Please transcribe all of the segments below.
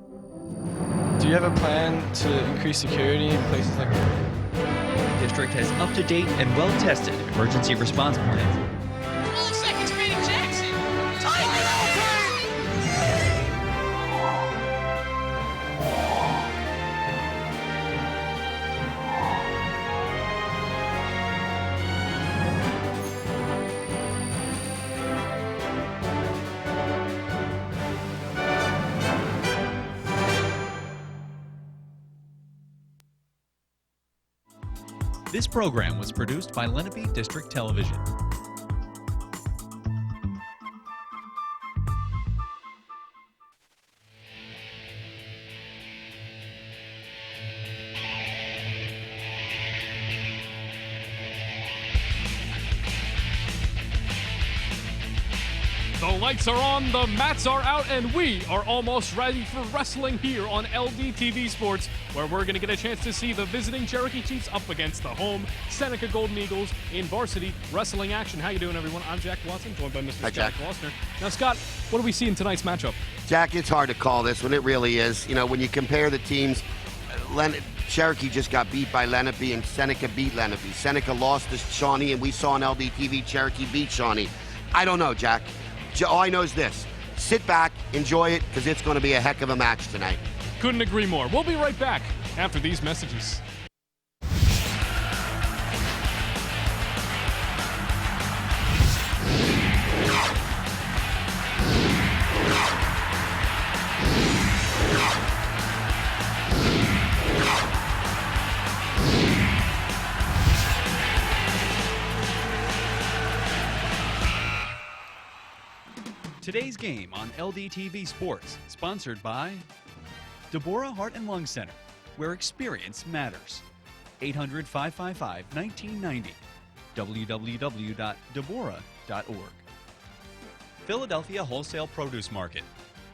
Do you have a plan to increase security in places like that? District has up-to-date and well-tested emergency response plans. 12 seconds remaining, Jackson. Time it out! This program was produced by Lenape District Television. The lights are on, the mats are out, and we are almost ready for wrestling here on LDTV Sports, where we're going to get a chance to see the visiting Cherokee Chiefs up against the home Seneca Golden Eagles in varsity wrestling action. How you doing, everyone? I'm Jack Watson, joined by Mr. Scott Glossner. Now, Scott, what do we see in tonight's matchup? Jack, it's hard to call this one. It really is. You know, when you compare the teams, Cherokee just got beat by Lenape, and Seneca beat Lenape. Seneca lost to Shawnee, and we saw on LDTV Cherokee beat Shawnee. I don't know, Jack. All I know is this. Sit back, enjoy it, because it's going to be a heck of a match tonight. Couldn't agree more. We'll be right back after these messages. Today's game on LDTV Sports, sponsored by Deborah Heart and Lung Center, where experience matters. 800-555-1990. www.deborah.org. Philadelphia Wholesale Produce Market.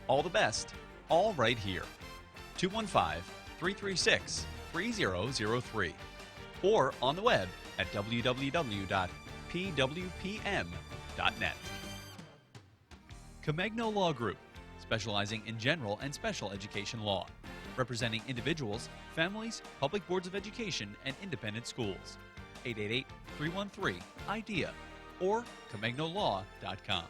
All the best, all right here. 215-336-3003. Or on the web at www.pwpm.net. Comegno Law Group, specializing in general and special education law, representing individuals, families, public boards of education, and independent schools. 888-313-IDEA or ComegnoLaw.com.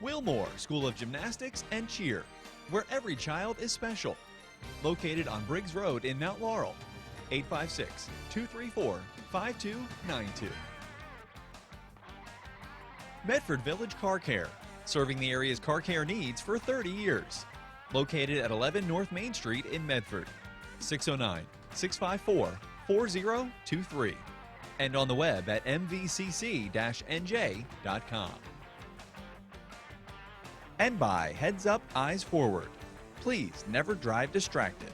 Wilmore School of Gymnastics and Cheer, where every child is special. Located on Briggs Road in Mount Laurel. 856-234-5292. Medford Village Car Care, serving the area's car care needs for 30 years. Located at 11 North Main Street in Medford. 609-654-4023. And on the web at mvcc-nj.com. And by Heads Up, Eyes Forward. Please never drive distracted.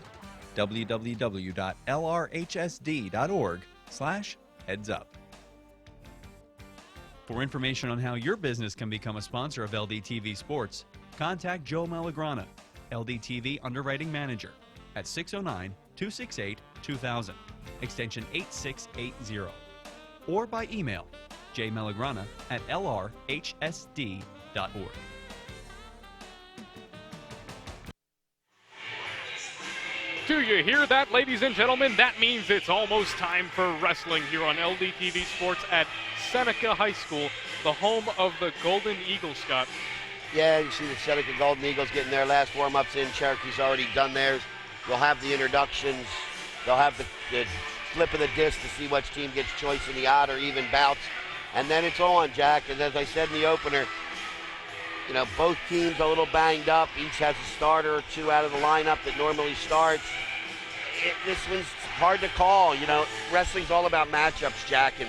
www.lrhsd.org/headsup. For information on how your business can become a sponsor of LDTV Sports, contact Joe Malagrana, LDTV Underwriting Manager, at 609-268-2000, extension 8680, or by email jmalagrana@lrhsd.org. Do you hear that, ladies and gentlemen? That means it's almost time for wrestling here on LDTV Sports at Seneca High School, the home of the Golden Eagles, Scott. Yeah, you see the Seneca Golden Eagles getting their last warm-ups in. Cherokee's already done theirs. They'll have the introductions. They'll have the flip of the disc to see which team gets choice in the odd or even bouts. And then it's on, Jack. And as I said in the opener, you know, both teams a little banged up. Each has a starter or two out of the lineup that normally starts. This one's hard to call. You know, wrestling's all about matchups, Jack. And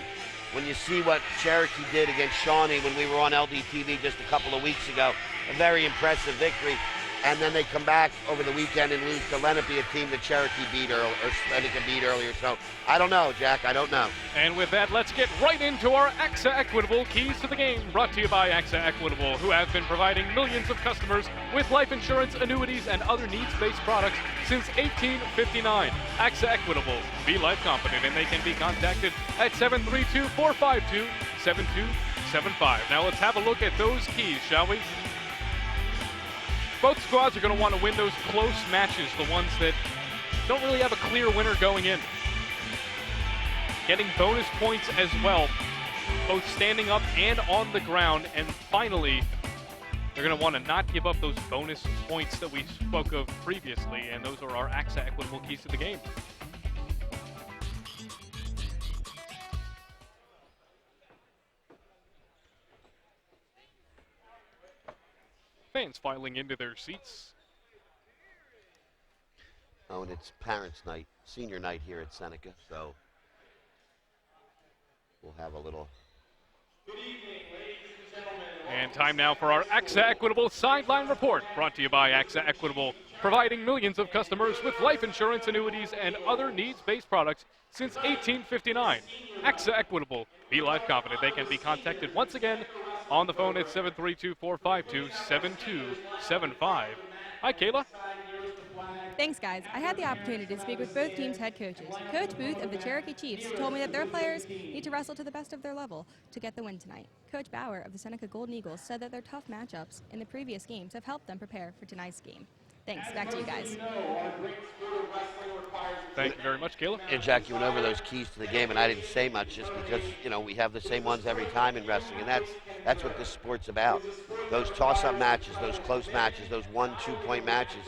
when you see what Cherokee did against Shawnee when we were on LDTV just a couple of weeks ago, a very impressive victory. And then they come back over the weekend and lose to Lenape, a team that Cherokee beat or Seneca beat earlier. So I don't know, Jack. I don't know. And with that, let's get right into our AXA Equitable Keys to the Game, brought to you by AXA Equitable, who have been providing millions of customers with life insurance, annuities, and other needs-based products since 1859. AXA Equitable. Be life confident, and they can be contacted at 732-452-7275. Now let's have a look at those keys, shall we? Both squads are going to want to win those close matches, the ones that don't really have a clear winner going in. Getting bonus points as well, both standing up and on the ground. And finally, they're going to want to not give up those bonus points that we spoke of previously, and those are our AXA equitable keys to the game. Fans filing into their seats. Oh, and it's parents' night, senior night here at Seneca, so we'll have a little. And time now for our AXA Equitable Sideline Report, brought to you by AXA Equitable, providing millions of customers with life insurance, annuities, and other needs-based products since 1859. AXA Equitable. Be life confident. They can be contacted once again on the phone at 732-452-7275. Hi, Kayla. Thanks, guys. I had the opportunity to speak with both teams' head coaches. Coach Booth of the Cherokee Chiefs told me that their players need to wrestle to the best of their level to get the win tonight. Coach Bauer of the Seneca Golden Eagles said that their tough matchups in the previous games have helped them prepare for tonight's game. Thanks. Back to you guys. Thank you very much, Kayla. And Jack, you went over those keys to the game, and I didn't say much just because, you know, we have the same ones every time in wrestling, and that's what this sport's about. Those toss-up matches, those close matches, those 1-2 point matches.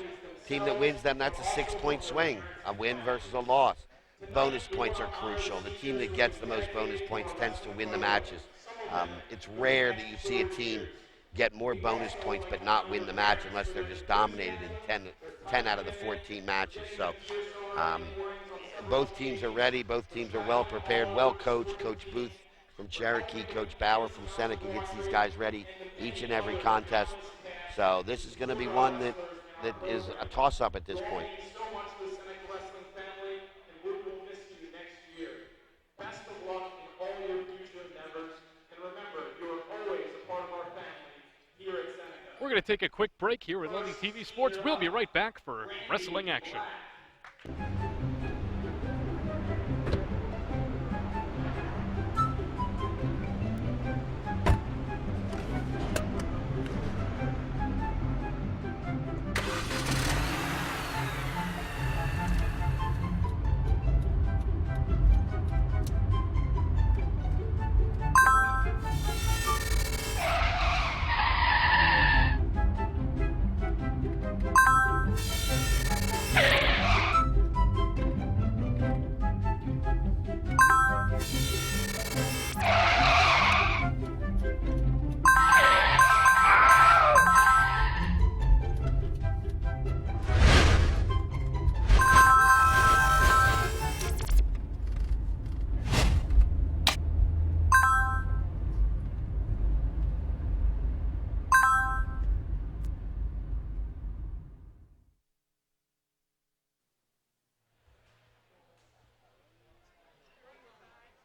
Team that wins them, that's a 6-point swing, a win versus a loss. Bonus points are crucial. The team that gets the most bonus points tends to win the matches. It's rare that you see a team get more bonus points but not win the match unless they're just dominated in 10 out of the 14 matches. So both teams are ready. Both teams are well prepared, well coached. Coach Booth from Cherokee, Coach Bauer from Seneca gets these guys ready each and every contest. So this is going to be one that is a toss-up at this point. Thank you so much to the Seneca Wrestling family, and we will miss you next year. Best of luck in all your future endeavors, and remember, you are always a part of our family here at Seneca. We're going to take a quick break here at LDTV Sports. We'll be right back for wrestling action.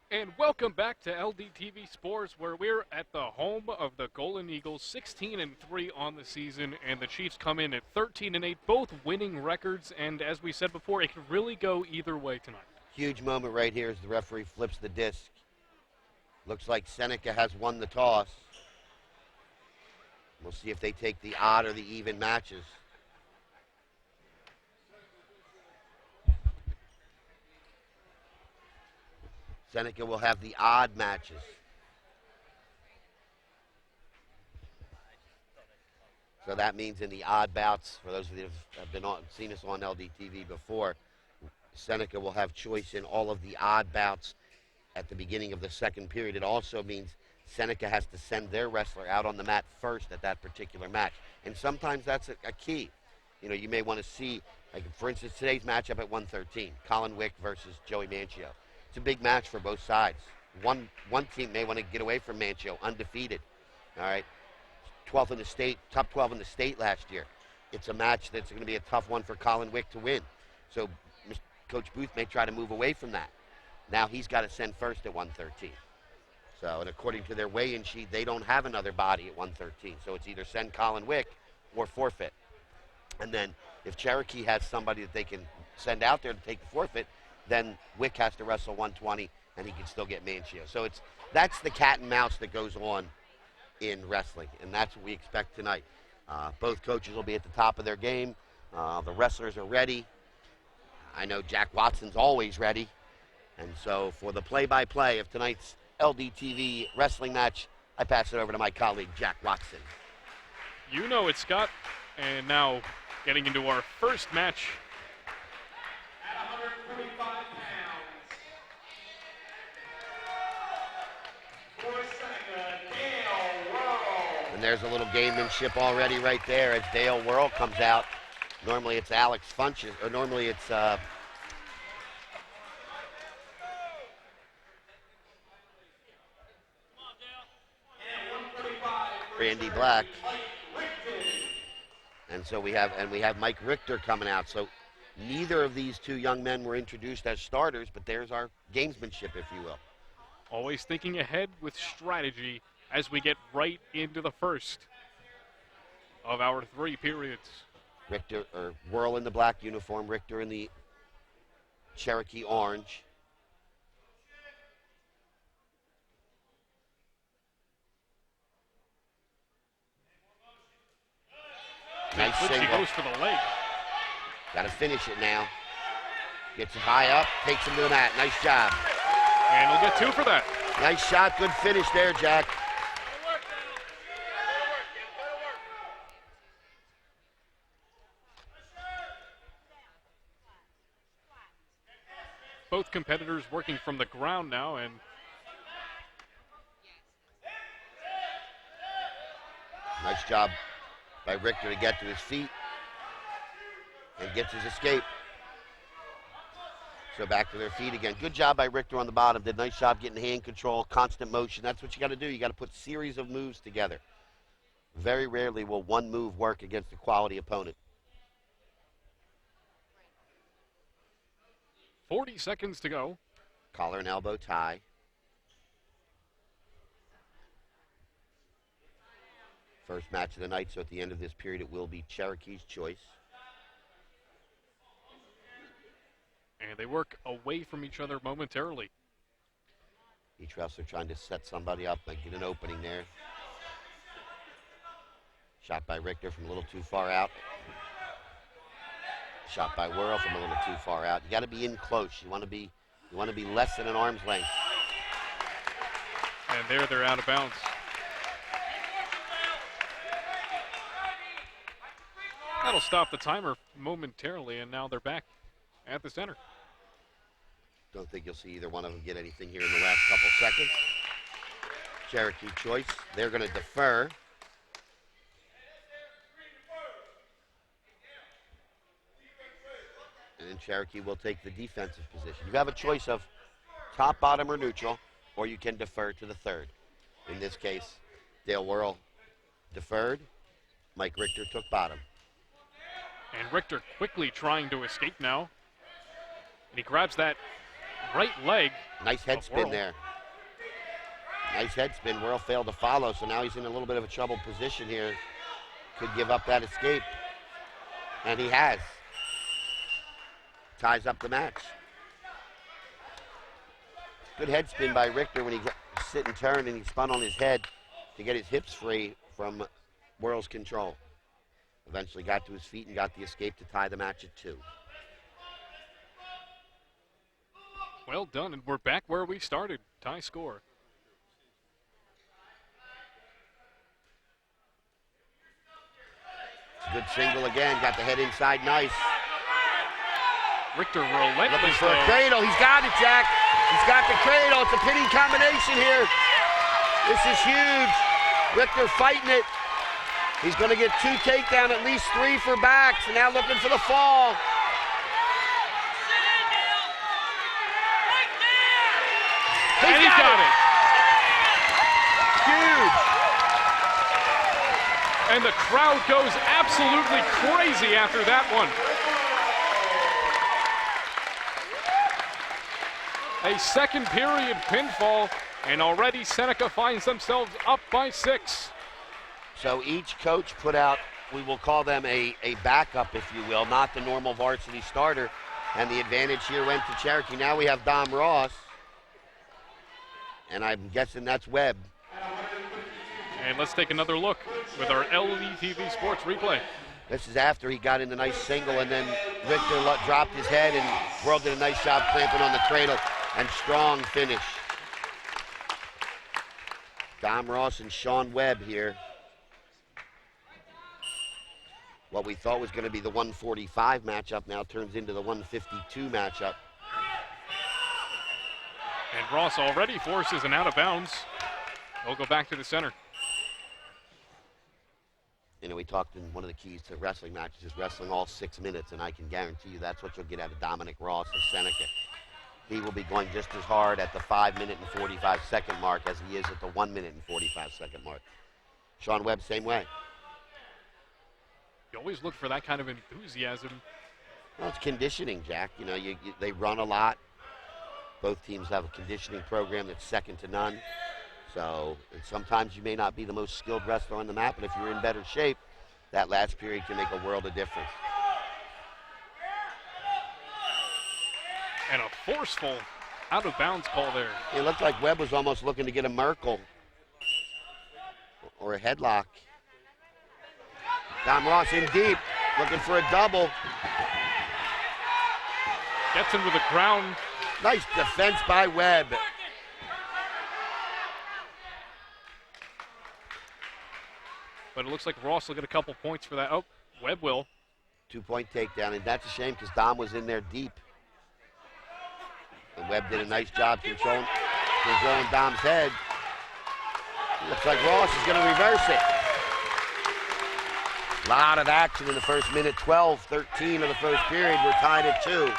And welcome back to LDTV Sports, where we're at the home of the Golden Eagles, 16-3 on the season, and the Chiefs come in at 13-8, both winning records. And as we said before, it could really go either way tonight. Huge moment right here as the referee flips the disc. Looks like Seneca has won the toss. We'll see if they take the odd or the even matches. Seneca will have the odd matches. So that means in the odd bouts, for those of you that have been seen us on LDTV before, Seneca will have choice in all of the odd bouts at the beginning of the second period. It also means Seneca has to send their wrestler out on the mat first at that particular match. And sometimes that's a key. You know, you may want to see, like for instance, today's matchup at 113, Colin Wick versus Joey Manchio. It's a big match for both sides. One team may want to get away from Manchio, undefeated. All right, 12th in the state, top 12 in the state last year. It's a match that's going to be a tough one for Colin Wick to win. So Coach Booth may try to move away from that. Now he's got to send first at 113. So, and according to their weigh-in sheet, they don't have another body at 113. So it's either send Colin Wick or forfeit. And then if Cherokee has somebody that they can send out there to take the forfeit, then Wick has to wrestle 120, and he can still get Manchio. So that's the cat and mouse that goes on in wrestling, and that's what we expect tonight. Both coaches will be at the top of their game. The wrestlers are ready. I know Jack Watson's always ready. And so for the play-by-play of tonight's LDTV wrestling match, I pass it over to my colleague, Jack Watson. You know it, Scott. And now getting into our first match. At 145 pounds, for Seneca, Dale Worrell. And there's a little gamemanship already right there as Dale Worrell comes out. Normally it's Alex Funches, or normally it's Randy Black. And so we have Mike Richter coming out. So neither of these two young men were introduced as starters, but there's our gamesmanship, if you will. Always thinking ahead with strategy as we get right into the first of our 3 periods. Richter, or Worrell in the black uniform, Richter in the Cherokee orange. Nice She single. goes for the leg. Got to finish it now. Gets it high up, takes him to the mat. Nice job. And we'll get 2 for that. Nice shot, good finish there, Jack. Both competitors working from the ground now, and Nice job by Richter to get to his feet and gets his escape. So back to their feet again. Good job by Richter on the bottom. Did a nice job getting hand control, constant motion. That's what you got to do. You got to put series of moves together. Very rarely will one move work against a quality opponent. 40 seconds to go. Collar and elbow tie. First match of the night, so at the end of this period it will be Cherokee's choice. And they work away from each other momentarily. Each wrestler trying to set somebody up and get an opening there. Shot by Richter from a little too far out. Shot by Worrell from a little too far out. You got to be in close. You want to be less than an arm's length. And there they're out of bounds. That'll stop the timer momentarily, and now they're back at the center. Don't think you'll see either one of them get anything here in the last couple seconds. Cherokee choice. They're going to defer. And then Cherokee will take the defensive position. You have a choice of top, bottom, or neutral, or you can defer to the third. In this case, Dale Worrell deferred. Mike Richter took bottom. And Richter quickly trying to escape now. And he grabs that right leg. Nice head of spin Worrell. there. Nice head spin. Worrell failed to follow, so now he's in a little bit of a troubled position here. Could give up that escape. And he has. Ties up the match. Good head spin by Richter when he sit and turn and he spun on his head to get his hips free from Worrell's control. Eventually got to his feet and got the escape to tie the match at 2. Well done, and we're back where we started. Tie score. It's a good single again. Got the head inside nice. Richter Looking relentless for a though. cradle. He's got it, Jack. He's got the cradle. It's a pinning combination here. This is huge. Richter fighting it. He's going to get 2 takedown, at least 3 for backs. And now looking for the fall. And he got it. Huge. And the crowd goes absolutely crazy after that one. A second period pinfall, and already Seneca finds themselves up by 6. So each coach put out, we will call them a backup, if you will, not the normal varsity starter. And the advantage here went to Cherokee. Now we have Dom Ross. And I'm guessing that's Webb. And let's take another look with our LDTV Sports replay. This is after he got in the nice single, and then Richter dropped his head, and World did a nice job clamping on the cradle, and strong finish. Dom Ross and Sean Webb here. What we thought was going to be the 145 matchup now turns into the 152 matchup. And Ross already forces an out of bounds. They'll go back to the center. You know, we talked in one of the keys to wrestling matches is wrestling all 6 minutes, and I can guarantee you that's what you'll get out of Dominic Ross of Seneca. He will be going just as hard at the 5-minute and 45-second mark as he is at the 1-minute and 45-second mark. Sean Webb, same way. You always look for that kind of enthusiasm. Well, it's conditioning, Jack. You know, they run a lot. Both teams have a conditioning program that's second to none. So sometimes you may not be the most skilled wrestler on the mat, but if you're in better shape, that last period can make a world of difference. And a forceful out-of-bounds call there. It looked like Webb was almost looking to get a Merkle or a headlock. Dom Ross in deep, looking for a double. Gets him to the ground. Nice defense by Webb. But it looks like Ross will get a couple points for that. Oh, Webb will. 2-point takedown, and that's a shame because Dom was in there deep. And Webb did a nice job controlling Dom's head. Looks like Ross is going to reverse it. A lot of action in the first minute, 12-13 of the first period. We're tied at 2.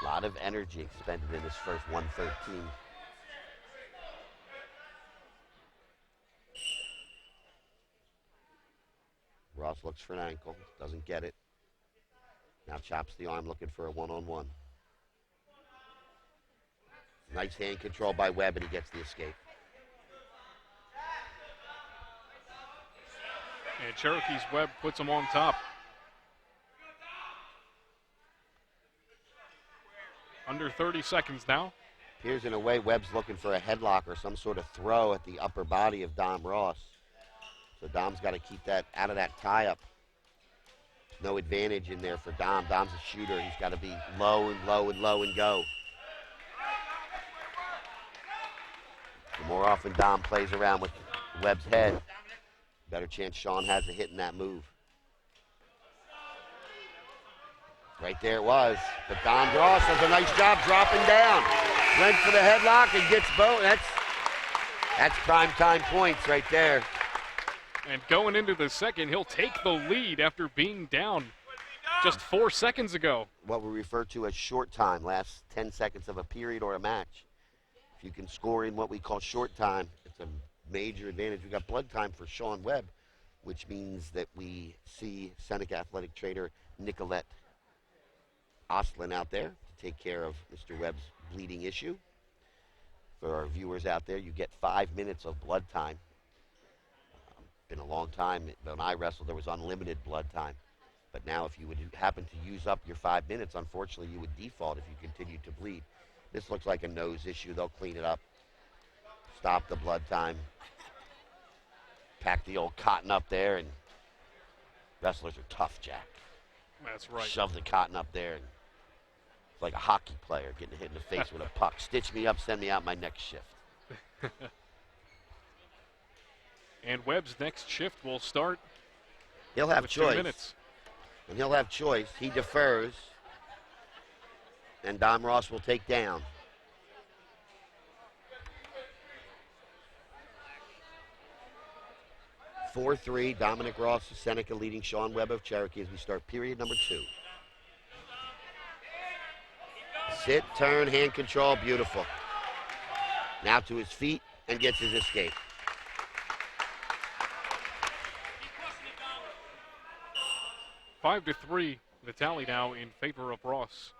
A lot of energy expended in this first 113. Ross looks for an ankle, doesn't get it. Now chops the arm looking for a one-on-one. Nice hand control by Webb, and he gets the escape. And Cherokee's Webb puts him on top. Under 30 seconds now. Appears in a way Webb's looking for a headlock or some sort of throw at the upper body of Dom Ross. So Dom's got to keep that out of that tie-up. No advantage in there for Dom. Dom's a shooter. He's got to be low and low and low and go. The more often Dom plays around with Webb's head, better chance Sean has of hitting that move. Right there it was. But Dom Ross does a nice job dropping down. Went for the headlock and gets both. That's prime time points right there. And going into the second, he'll take the lead after being down just 4 seconds ago. What we refer to as short time, last 10 seconds of a period or a match. If you can score in what we call short time, it's a major advantage. We've got blood time for Sean Webb, which means that we see Seneca athletic trainer Nicolette Oslin out there to take care of Mr. Webb's bleeding issue. For our viewers out there, you get 5 minutes of blood time. Been a long time. When I wrestled, there was unlimited blood time. But now if you would happen to use up your 5 minutes, unfortunately, you would default if you continued to bleed. This looks like a nose issue. They'll clean it up, stop the blood time, pack the old cotton up there, and wrestlers are tough, Jack. That's right. Shove the cotton up there, and it's like a hockey player getting hit in the face with a puck. Stitch me up, send me out my next shift. And Webb's next shift will start. He'll have with choice. 2 minutes. And he'll have choice. He defers. And Dom Ross will take down. Four 4-3, Dominic Ross of Seneca leading Sean Webb of Cherokee as we start period number 2. Sit, turn, hand control, beautiful. Now to his feet and gets his escape. Five to 3, the tally now in favor of Ross.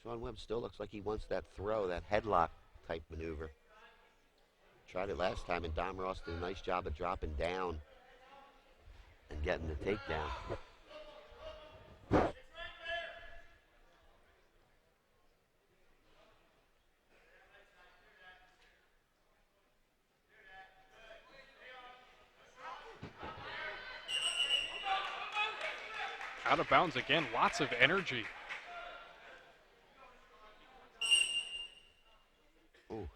Sean Webb still looks like he wants that throw, that headlock type maneuver. tried it last time, and Dom Ross did a nice job of dropping down and getting the takedown. Out of bounds again, lots of energy. Ooh.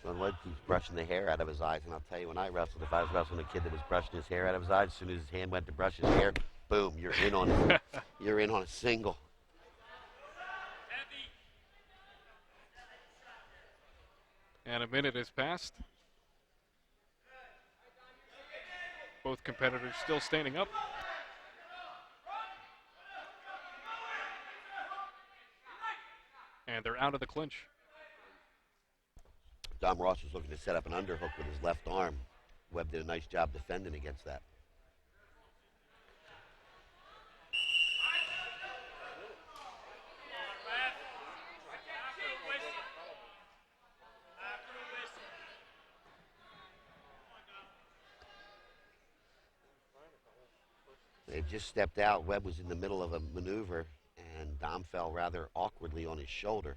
Sean Webb keeps brushing the hair out of his eyes, and I'll tell you, when I wrestled, if I was wrestling a kid that was brushing his hair out of his eyes, as soon as his hand went to brush his hair, boom, you're in on it. You're in on a single. And a minute has passed. Both competitors still standing up. And they're out of the clinch. Dom Ross was looking to set up an underhook with his left arm. Webb did a nice job defending against that. They just stepped out. Webb was in the middle of a maneuver, and Dom fell rather awkwardly on his shoulder.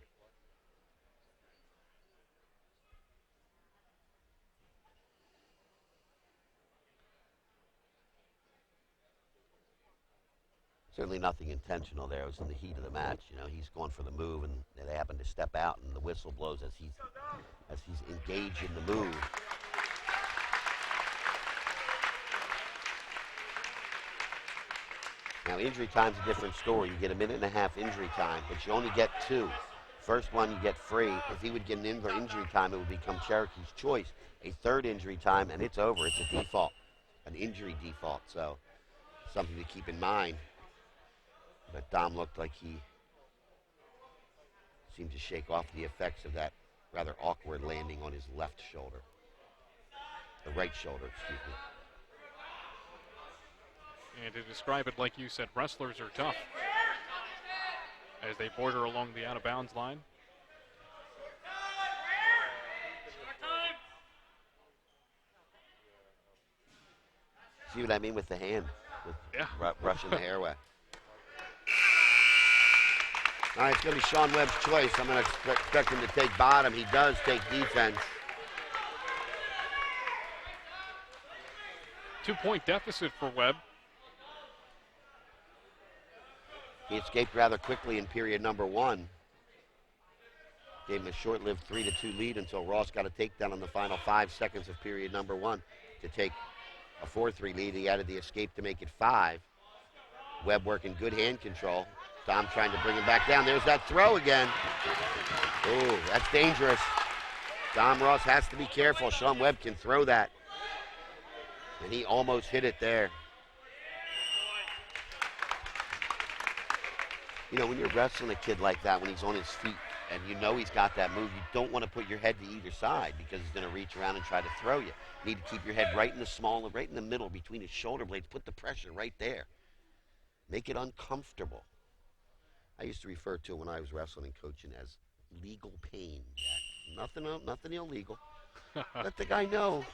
Certainly nothing intentional there. It was in the heat of the match. You know, he's going for the move, and they happen to step out, and the whistle blows as he's engaged in the move. Now, injury time's a different story. You get a minute and a half injury time, but you only get 2. First one, you get free. If he would get an injury time, it would become Cherokee's choice. A third injury time, and it's over. It's a default, an injury default. So, something to keep in mind. But Dom looked like he seemed to shake off the effects of that rather awkward landing on his left shoulder. The right shoulder, excuse me. And to describe it like you said, wrestlers are tough as they border along the out-of-bounds line. See what I mean with the hand? With brushing the hair away. All right, it's going to be Sean Webb's choice. I'm going to expect him to take bottom. He does take defense. 2-point deficit for Webb. He escaped rather quickly in period number 1. Gave him a short-lived 3-2 lead until Ross got a takedown in the final 5 seconds of period number 1 to take a 4-3 lead. He added the escape to make it 5. Webb working good hand control. Dom trying to bring him back down. There's that throw again. Ooh, that's dangerous. Dom Ross has to be careful. Sean Webb can throw that. And he almost hit it there. You know, when you're wrestling a kid like that, when he's on his feet, and you know he's got that move, you don't want to put your head to either side because he's going to reach around and try to throw you. You need to keep your head right in the small, right in the middle between his shoulder blades. Put the pressure right there. Make it uncomfortable. I used to refer to it when I was wrestling and coaching as legal pain, Jack. Nothing illegal. Let the guy know.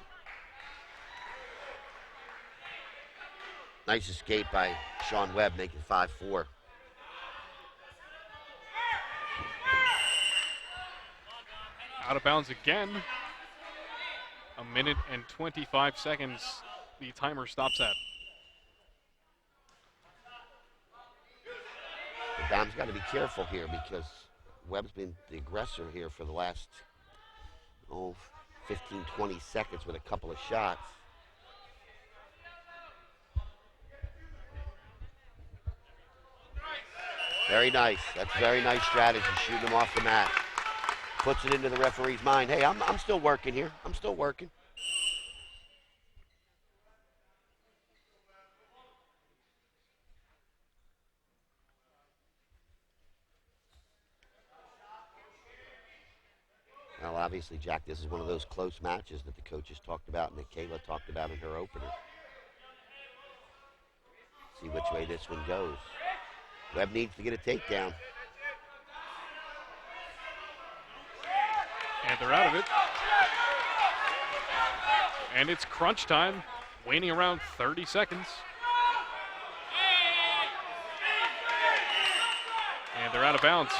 Nice escape by Sean Webb, making 5-4. Out of bounds again. A minute and 25 seconds the timer stops at. But Dom's got to be careful here because Webb's been the aggressor here for the last 15, 20 seconds with a couple of shots. Very nice. That's very nice strategy, shooting him off the mat. Puts it into the referee's mind. Hey, I'm still working here. I'm still working. Well, obviously, Jack, this is one of those close matches that the coaches talked about and that Kayla talked about in her opener. See which way this one goes. Webb needs to get a takedown. And they're out of it. And it's crunch time, waning around 30 seconds. And they're out of bounds.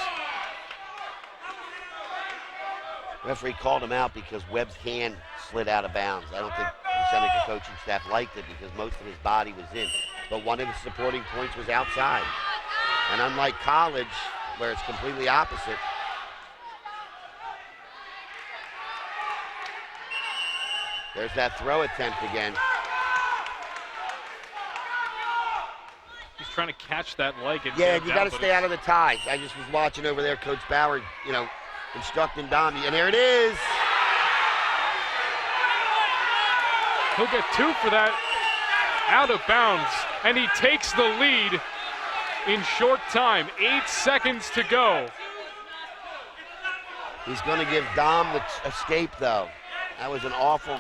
Referee called him out because Webb's hand slid out of bounds. I don't think the Seneca coaching staff liked it because most of his body was in. But one of his supporting points was outside. And unlike college, where it's completely opposite, there's that throw attempt again. He's trying to catch that leg. And Yeah, you got to stay out of the ties. I just was watching over there, Coach Bauer, instructing Dom, and there it is. He'll get 2 for that, out of bounds, and he takes the lead in short time. 8 seconds to go. He's going to give Dom the escape, though. That was an awful.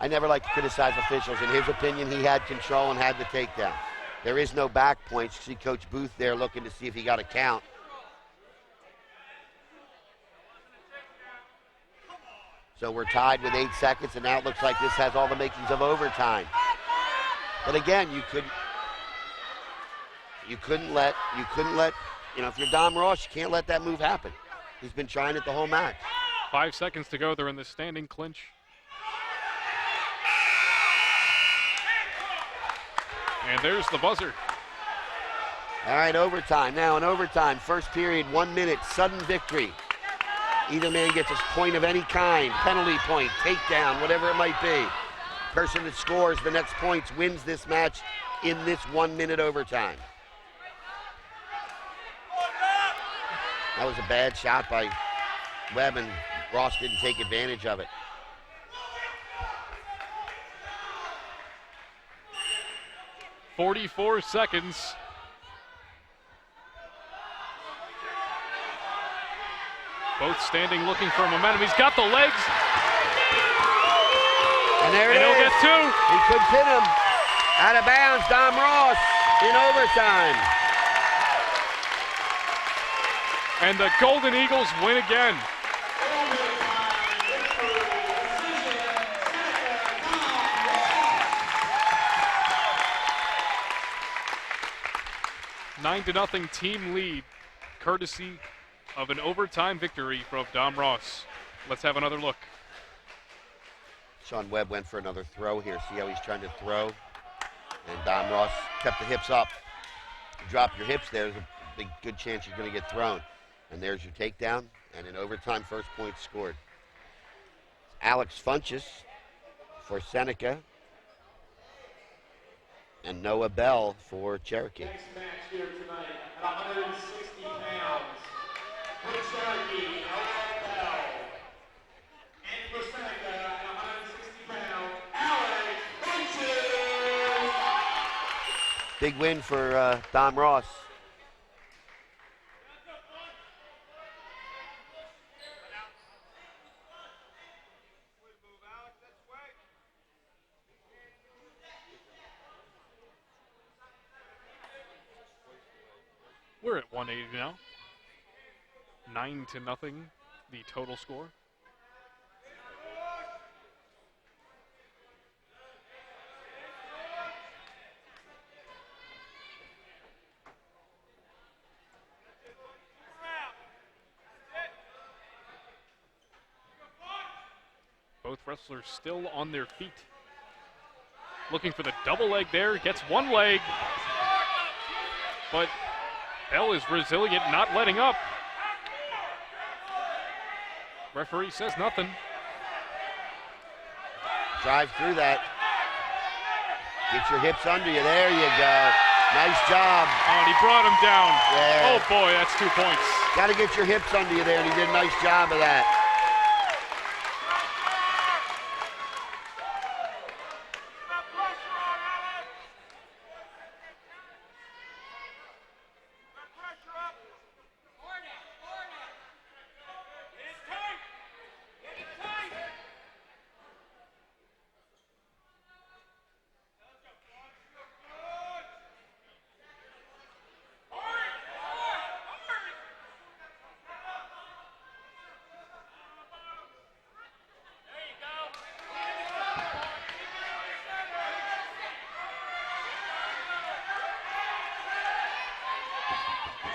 I never like to criticize officials. In his opinion, he had control and had the takedown. There is no back points. You see Coach Booth there looking to see if he got a count. So we're tied with 8 seconds, and now it looks like this has all the makings of overtime. But again, you couldn't let, if you're Dom Ross, you can't let that move happen. He's been trying it the whole match. 5 seconds to go. They're in the standing clinch. And there's the buzzer. All right, overtime. Now in overtime, first period, 1 minute, sudden victory. Either man gets a point of any kind, penalty point, takedown, whatever it might be. Person that scores the next points wins this match in this 1 minute overtime. That was a bad shot by Webb, and Ross didn't take advantage of it. "44 seconds. Both standing, looking for momentum. He's got the legs. And there it is. He'll get 2. He couldn't hit him. Out of bounds, Dom Ross in overtime. And the Golden Eagles win again. Nine to nothing team lead, courtesy of an overtime victory from Dom Ross. Let's have another look. Sean Webb went for another throw here. See how he's trying to throw? And Dom Ross kept the hips up. You drop your hips, there's a big good chance you're going to get thrown. And there's your takedown, and in overtime, first point scored. Alex Funches for Seneca, and Noah Bell for Cherokee. Next match here tonight at 160 pounds. For Cherokee, Noah Bell. And for Seneca at 160 pounds, Alex Funches. Big win for Dom Ross. We're at 180 now. 9 to nothing, the total score. Both wrestlers still on their feet. Looking for the double leg there, gets one leg, but Bell is resilient, not letting up. Referee says nothing. Drive through that. Get your hips under you. There you go. Nice job. Oh, and he brought him down. Yeah. Oh boy, that's 2 points. Got to get your hips under you there, and he did a nice job of that.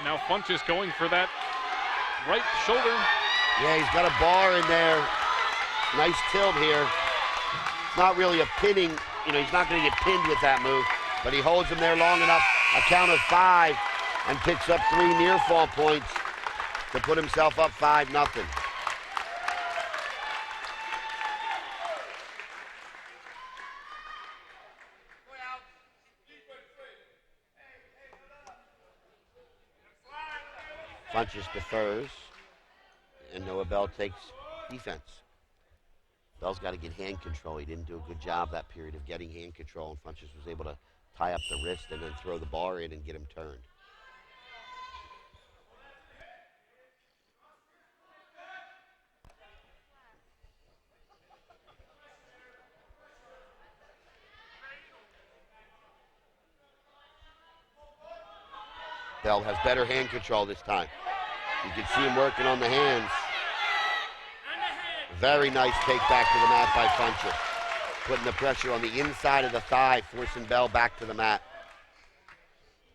Now Funches going for that right shoulder. Yeah, he's got a bar in there. Nice tilt here. It's not really a pinning, he's not going to get pinned with that move, but he holds him there long enough, a count of 5, and picks up 3 near fall points to put himself up 5-0. Funches defers, and Noah Bell takes defense. Bell's got to get hand control. He didn't do a good job that period of getting hand control, and Funches was able to tie up the wrist and then throw the bar in and get him turned. Bell has better hand control this time. You can see him working on the hands. Very nice take back to the mat by Funches. Putting the pressure on the inside of the thigh, forcing Bell back to the mat.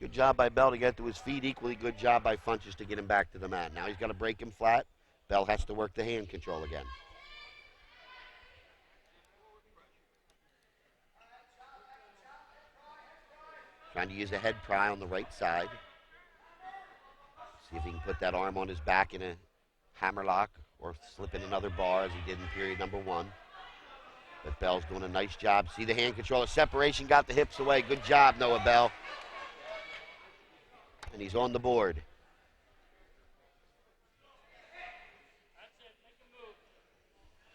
Good job by Bell to get to his feet. Equally good job by Funches to get him back to the mat. Now he's got to break him flat. Bell has to work the hand control again. Trying to use a head pry on the right side. See if he can put that arm on his back in a hammerlock or slip in another bar as he did in period number 1. But Bell's doing a nice job. See the hand control. Separation got the hips away. Good job, Noah Bell. And he's on the board.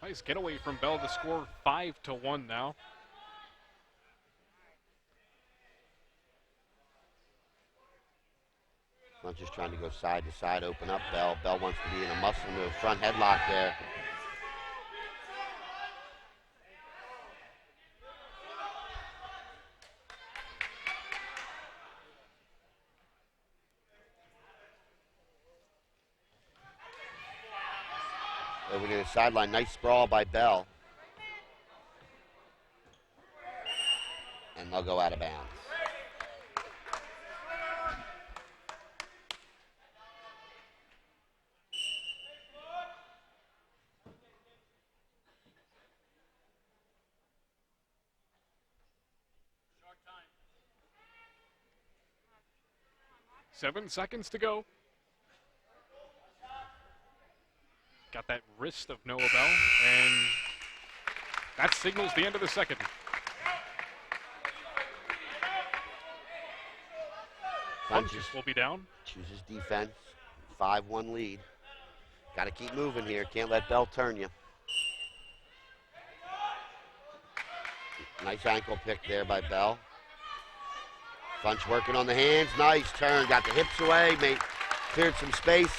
Nice getaway from Bell to score 5-1 now. Funches trying to go side to side, open up Bell. Bell wants to be in a muscle move. Front headlock there. Over to the sideline. Nice sprawl by Bell. And they'll go out of bounds. Short time. 7 seconds to go. Got that wrist of Noah Bell, and that signals the end of the second. Funches will be down. Chooses defense. 5-1 lead. Got to keep moving here. Can't let Bell turn you. Nice ankle pick there by Bell. Funch working on the hands. Nice turn. Got the hips away. Cleared some space.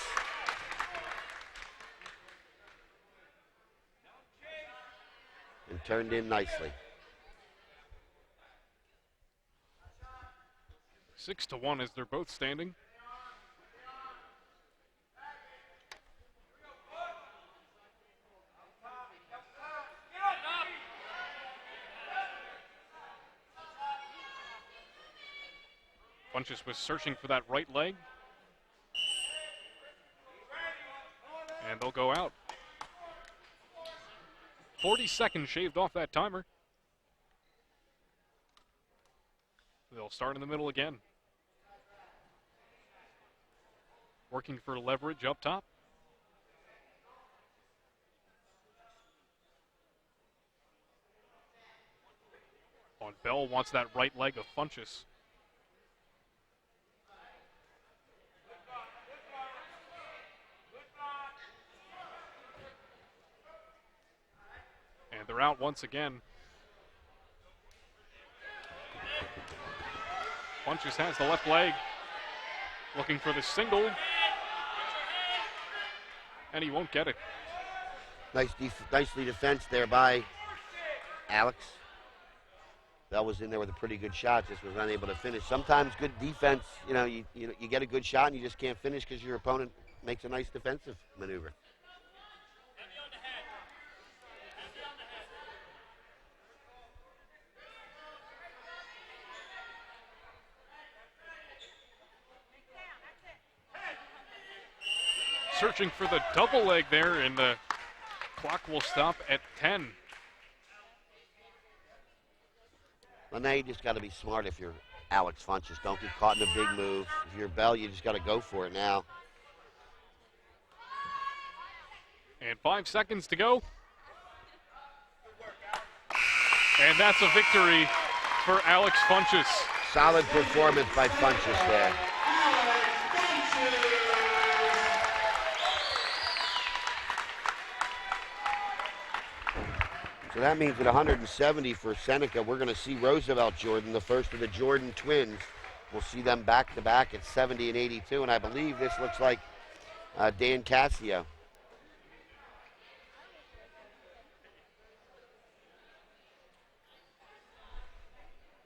And turned in nicely. 6-1 as they're both standing. Funches was searching for that right leg. And they'll go out. 40 seconds shaved off that timer. They'll start in the middle again. Working for leverage up top. On Bell wants that right leg of Funches. And they're out once again. Funches has the left leg. Looking for the single. And he won't get it. Nicely defensed there by Alex. Bell was in there with a pretty good shot, just was unable to finish. Sometimes good defense, you get a good shot and you just can't finish because your opponent makes a nice defensive maneuver. searching for the double leg there, and the clock will stop at 10. Well, now you just got to be smart if you're Alex Funches. Don't get caught in a big move. If you're Bell, you just got to go for it now. And 5 seconds to go. And that's a victory for Alex Funches. Solid performance by Funches there. So that means at 170 for Seneca, we're going to see Roosevelt Jordan, the first of the Jordan twins. We'll see them back-to-back at 70 and 82, and I believe this looks like Dan Cassio.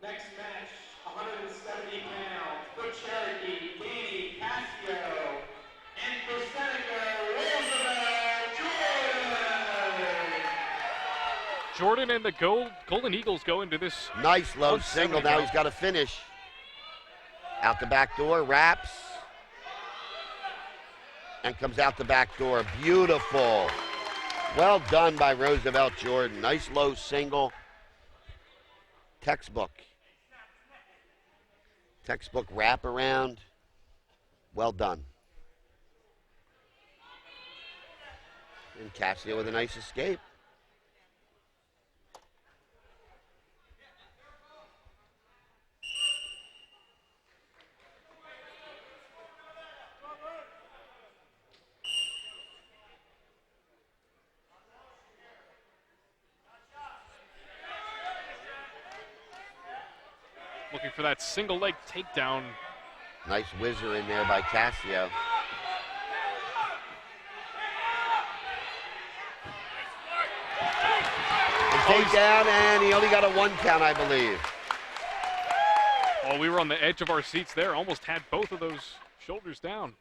Next match, 170 pounds, for Cherokee, Danny Cassio, and for Seneca, Roosevelt Jordan. Jordan and the Golden Eagles go into this. Nice low single. Now he's got to finish. Out the back door, wraps, and comes out the back door. Beautiful. Well done by Roosevelt Jordan. Nice low single. Textbook wraparound. Well done. And Cassio with a nice escape. Looking for that single leg takedown. Nice whizzer in there by Cassio. Takedown, and he only got a 1 count, I believe. Oh, we were on the edge of our seats there. Almost had both of those shoulders down.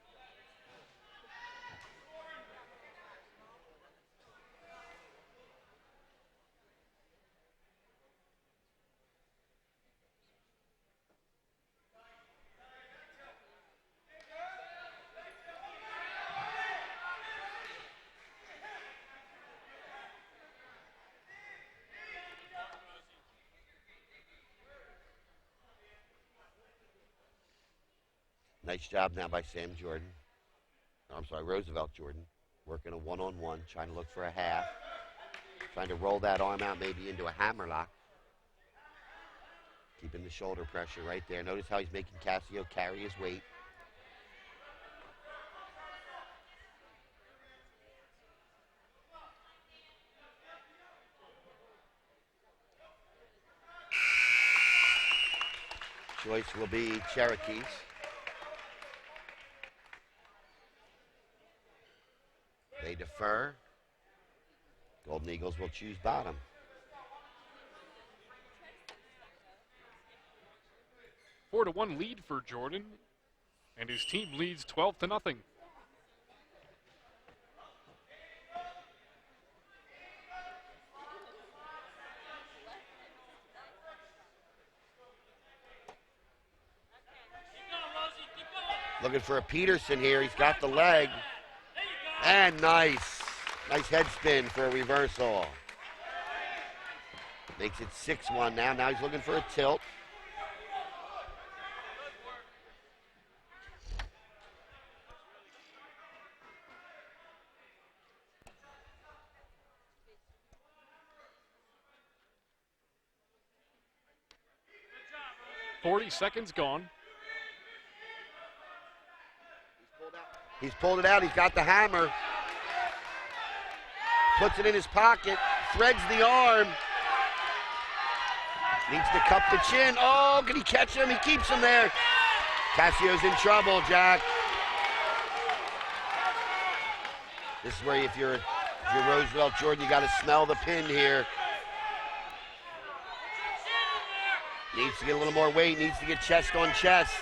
Nice job now by Sam Jordan. I'm sorry, Roosevelt Jordan. Working a one-on-one, trying to look for a half. Trying to roll that arm out maybe into a hammerlock. Keeping the shoulder pressure right there. Notice how he's making Cassio carry his weight. Choice will be Cherokee's. They defer. Golden Eagles will choose bottom. A 4-1 lead for Jordan, and his team leads 12-0. Looking for a Peterson here. He's got the leg. And nice head spin for a reversal. Makes it 6-1 now. Now he's looking for a tilt. .40 seconds gone. He's pulled it out. He's got the hammer. Puts it in his pocket. Threads the arm. Needs to cup the chin. Oh, can he catch him? He keeps him there. Cassio's in trouble, Jack. This is where if you're Roosevelt Jordan, you got to smell the pin here. Needs to get a little more weight. Needs to get chest on chest.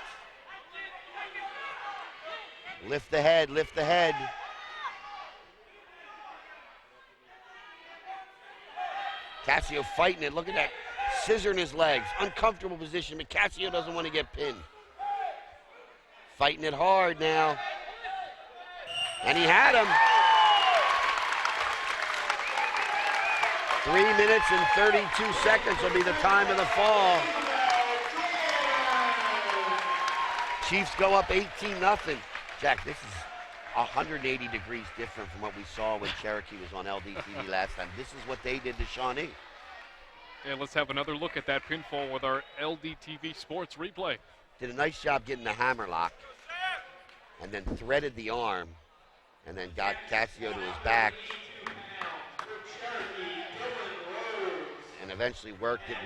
Lift the head, lift the head. Cassio fighting it. Look at that. Scissor in his legs. Uncomfortable position, but Cassio doesn't want to get pinned. Fighting it hard now. And he had him. 3 minutes and 32 seconds will be the time of the fall. Chiefs go up 18-0. Jack, this is 180 degrees different from what we saw when Cherokee was on LDTV last time. This is what they did to Shawnee. And let's have another look at that pinfall with our LDTV Sports replay. Did a nice job getting the hammer lock and then threaded the arm and then got Cassio to his back and eventually worked it.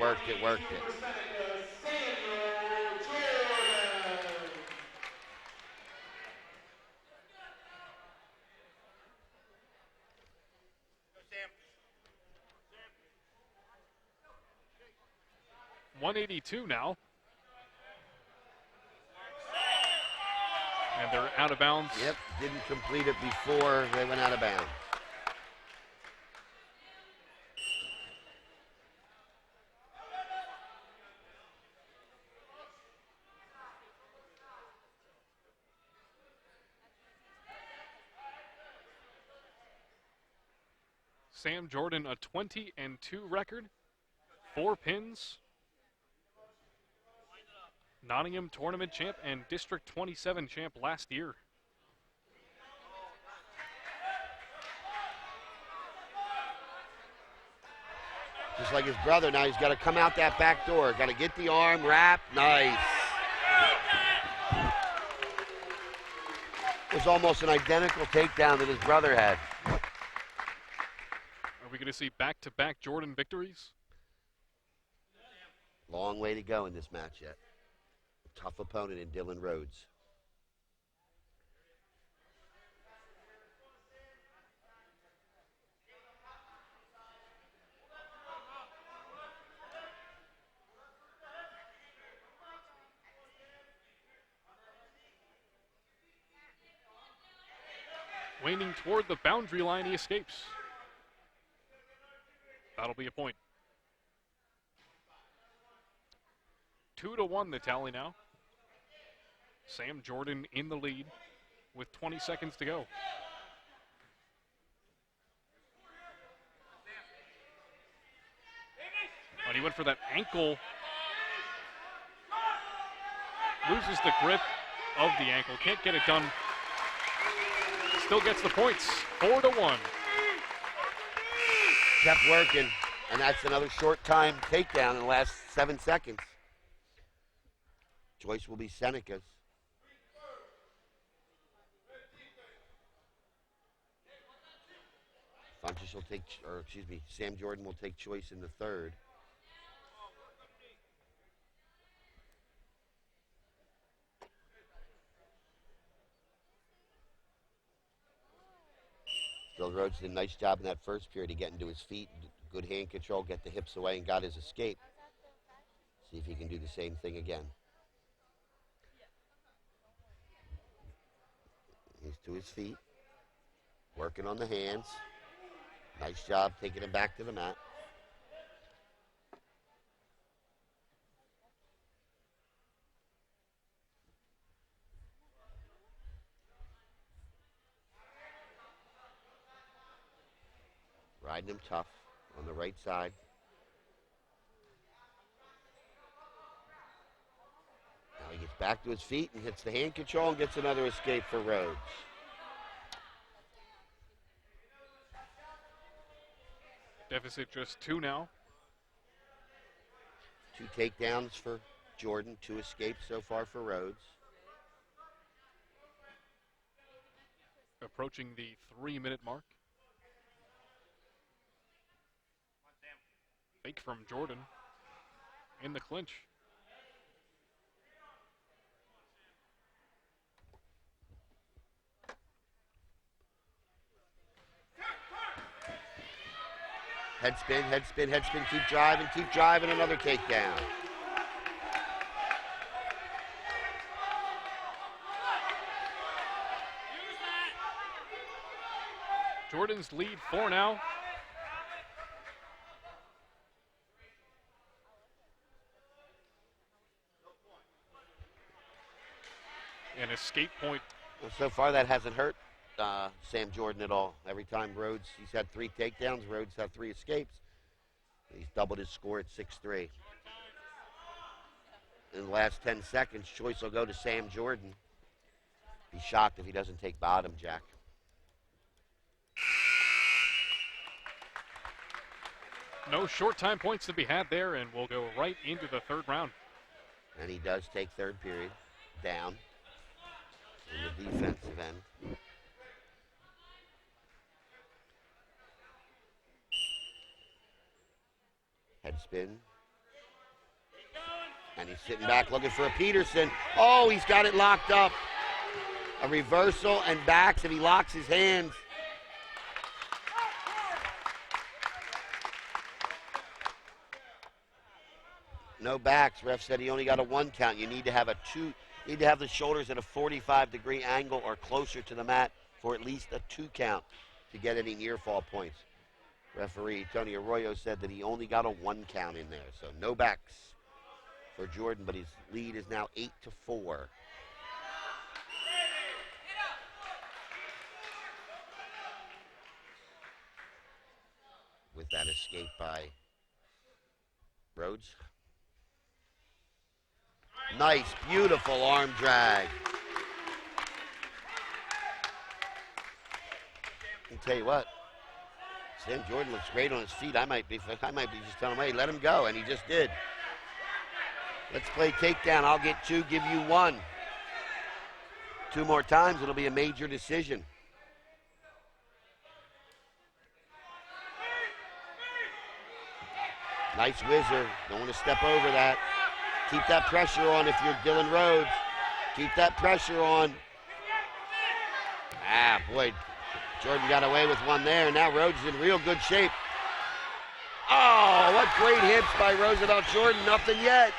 182 now. And they're out of bounds. Yep, didn't complete it before they went out of bounds. Sam Jordan, a 20-2 record, 4 pins. Nottingham tournament champ and District 27 champ last year. Just like his brother, now he's got to come out that back door. Got to get the arm wrapped. Nice. It was almost an identical takedown that his brother had. Are we going to see back-to-back Jordan victories? Long way to go in this match yet. Tough opponent in Dylan Rhodes. Waning toward the boundary line, he escapes. That'll be a point. 2-1 the tally now. Sam Jordan in the lead with 20 seconds to go. And he went for that ankle. Loses the grip of the ankle. Can't get it done. Still gets the points. 4-1. Kept working, and that's another short time takedown in the last 7 seconds. Choice will be Seneca's. Funches will take, or excuse me, Sam Jordan will take choice in the third. Bill Rhodes did a nice job in that first period of getting to his feet, good hand control, get the hips away, and got his escape. See if he can do the same thing again. He's to his feet, working on the hands. Nice job taking him back to the mat. Riding him tough on the right side. Now he gets back to his feet and hits the hand control and gets another escape for Rhodes. Deficit just 2 now. 2 takedowns for Jordan, 2 escapes so far for Rhodes. Approaching the 3-minute mark. Fake from Jordan in the clinch. Head spin, head spin, head spin, keep driving, another takedown. Jordan's lead 4 now. An escape point. Well, so far that hasn't hurt Sam Jordan at all. Every time Rhodes, he's had 3 takedowns. Rhodes had 3 escapes. He's doubled his score at 6-3. In the last 10 seconds, choice will go to Sam Jordan. Be shocked if he doesn't take bottom, Jack. No short time points to be had there, and we'll go right into the third round. And he does take third period down in the defensive end. Head spin. And he's sitting back looking for a Peterson. Oh, he's got it locked up. A reversal and backs, and he locks his hands. No backs. Ref said he only got a 1 count. You need to have the shoulders at a 45-degree angle or closer to the mat for at least a 2 count to get any near fall points. Referee Tony Arroyo said that he only got a 1 count in there. So no backs for Jordan, but his lead is now 8-4. With that escape by Rhodes. Nice, beautiful arm drag. I'll tell you what, Sam Jordan looks great on his feet. I might be just telling him, hey, let him go, and he just did. Let's play takedown. I'll get 2, give you 1. 2 more times, it'll be a major decision. Nice whizzer. Don't want to step over that. Keep that pressure on if you're Dylan Rhodes. Keep that pressure on. Ah, boy. Jordan got away with 1 there. Now Rhodes is in real good shape. Oh, what great hits by Roosevelt Jordan. Nothing yet.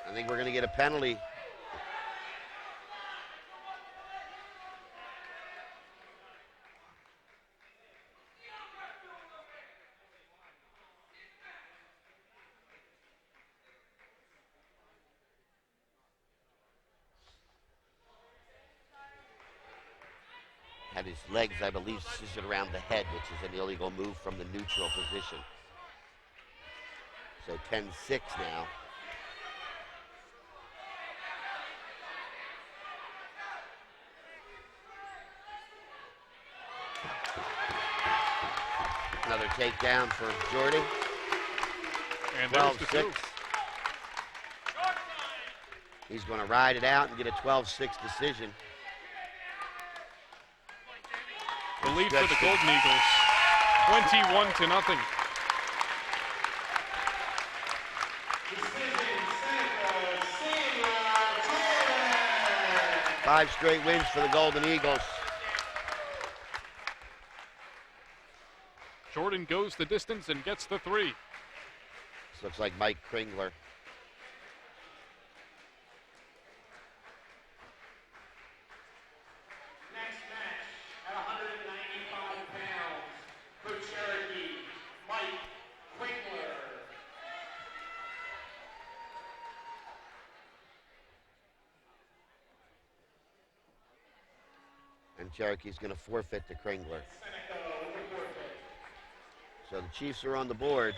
I think we're going to get a penalty. Had his legs, I believe, scissored around the head, which is an illegal move from the neutral position. So 10-6 now. Another takedown for Jordan. And there's the 12-6. He's going to ride it out and get a 12-6 decision. The lead for the Golden Eagles, 21-0. Five straight wins for the Golden Eagles. Jordan goes the distance and gets the 3. This looks like Mike Kringler. Next match at 195 pounds for Cherokee, Mike Winkler. And Cherokee's going to forfeit to Kringler. So the Chiefs are on the board.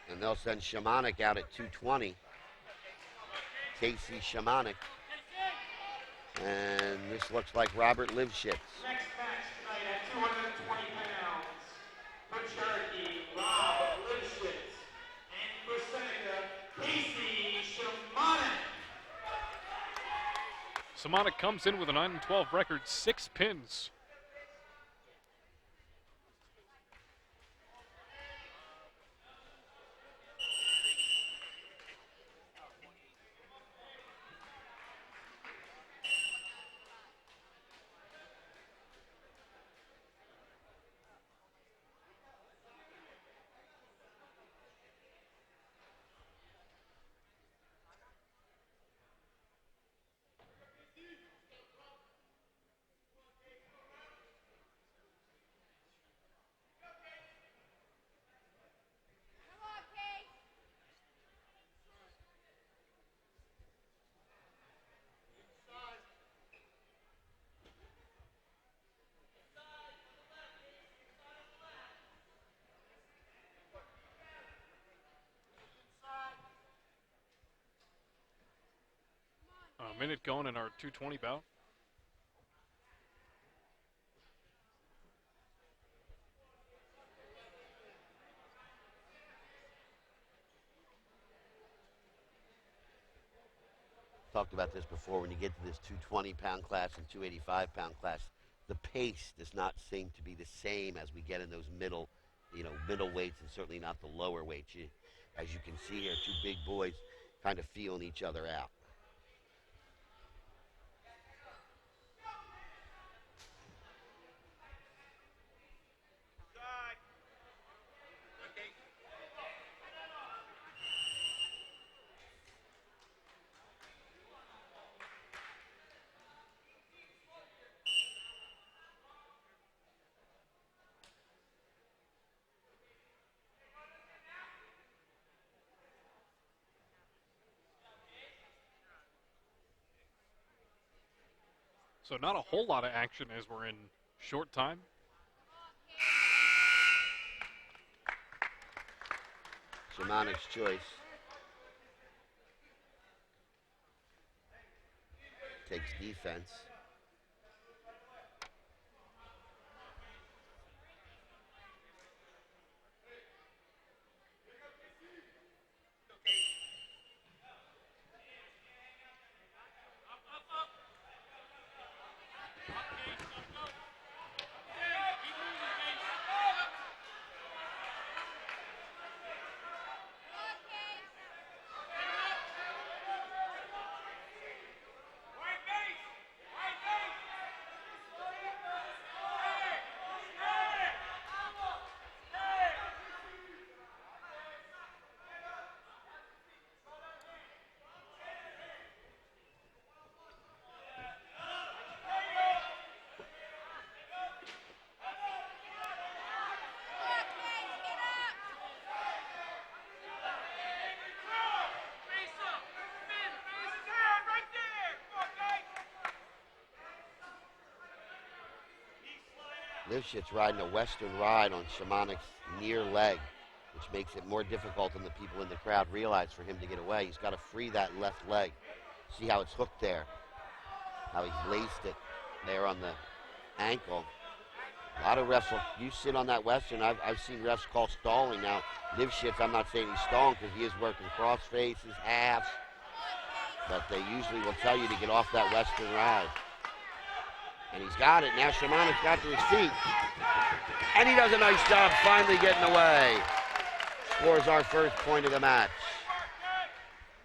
And they'll send Shamanik out at 220. Casey Shamanik. And this looks like Robert Livshitz. Next match tonight at 220 pounds for Cherokee, Rob Lipschitz. And for Seneca, Casey Shamanik. Simonik comes in with a 9-12 record, 6 pins. A minute going in our 220 bout. Talked about this before. When you get to this 220-pound class and 285-pound class, the pace does not seem to be the same as we get in those middle weights, and certainly not the lower weights. As you can see here, two big boys kind of feeling each other out. So not a whole lot of action as we're in short time. Shamanic's choice. Takes defense. Lifshit's riding a Western ride on Shamanic's near leg, which makes it more difficult than the people in the crowd realize for him to get away. He's got to free that left leg. See how it's hooked there, how he's laced it there on the ankle. A lot of refs you sit on that Western. I've seen refs call stalling. Now, Lifshit's, I'm not saying he's stalling because he is working cross faces, halves, but they usually will tell you to get off that Western ride. And he's got it. Now Shamanic's got to his feet. And he does a nice job finally getting away. Scores our first point of the match.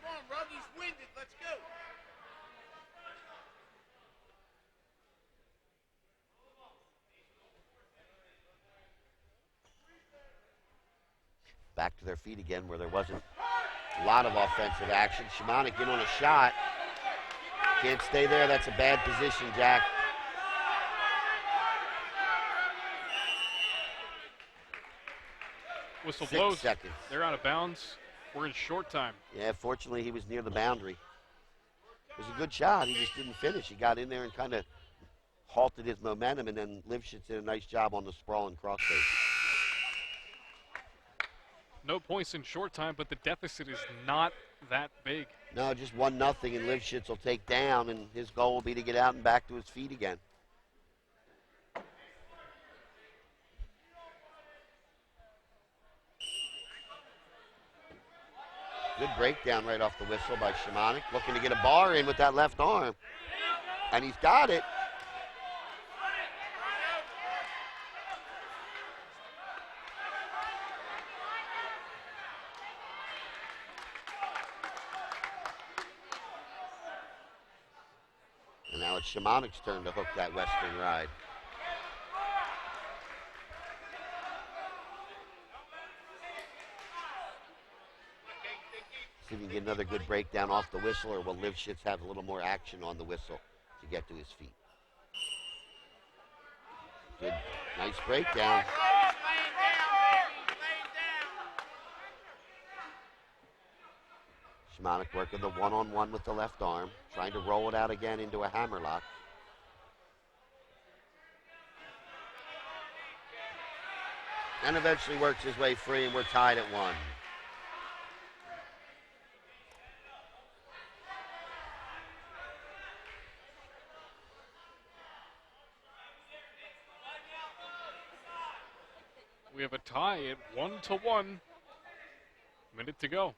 Come on, Rob, he's winded. Let's go. Back to their feet again where there wasn't a lot of offensive action. Shamanic in on a shot. Can't stay there. That's a bad position, Jack. Whistle 6 blows. seconds. They're out of bounds. We're in short time. Yeah, fortunately he was near the boundary. It was a good shot. He just didn't finish. He got in there and kind of halted his momentum, and then Lifshitz did a nice job on the sprawling crossface. No points in short time, but the deficit is not that big. No, just 1-0, and Lifshitz will take down, and his goal will be to get out and back to his feet again. Good breakdown right off the whistle by Shamanik. Looking to get a bar in with that left arm. And he's got it. And now it's Shamanik's turn to hook that Western ride. See if we can get another good breakdown off the whistle, or will Lifshitz have a little more action on the whistle to get to his feet. Good, nice breakdown. Shamanik working the one-on-one with the left arm, trying to roll it out again into a hammerlock. And eventually works his way free, and we're tied at 1. We have a tie at 1-1. Minute to go.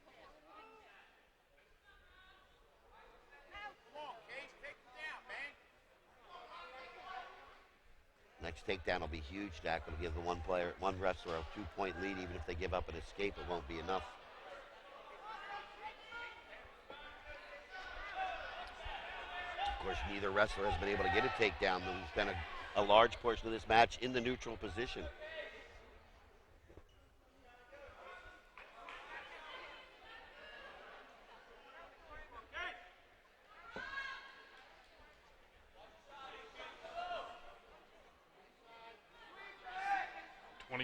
Next takedown will be huge, Jack. It'll give the one wrestler a 2-point lead. Even if they give up an escape, it won't be enough. Of course, neither wrestler has been able to get a takedown. There's been a large portion of this match in the neutral position.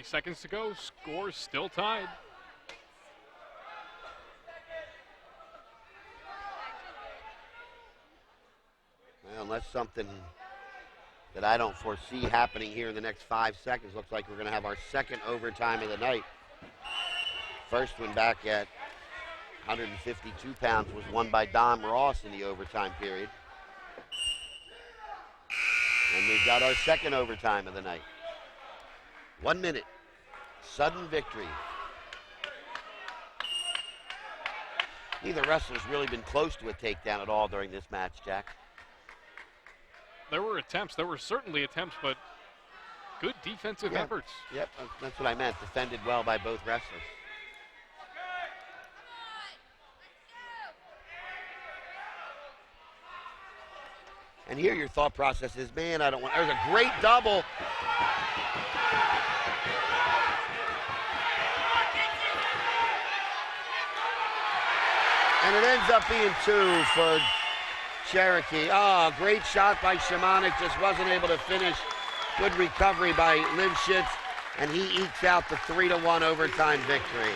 Seconds to go. Score still tied. Well, unless something that I don't foresee happening here in the next 5 seconds, looks like we're going to have our second overtime of the night. First one back at 152 pounds was won by Dom Ross in the overtime period. And we've got our second overtime of the night. 1 minute. Sudden victory. Neither wrestler's really been close to a takedown at all during this match, Jack. There were attempts. There were certainly attempts, but good defensive efforts. Yep, that's what I meant. Defended well by both wrestlers. And here your thought process is, man, I don't want, there's a great double. And it ends up being 2 for Cherokee. Oh, great shot by Shimonik, just wasn't able to finish. Good recovery by Lipschitz, and he ekes out the 3-1 overtime victory.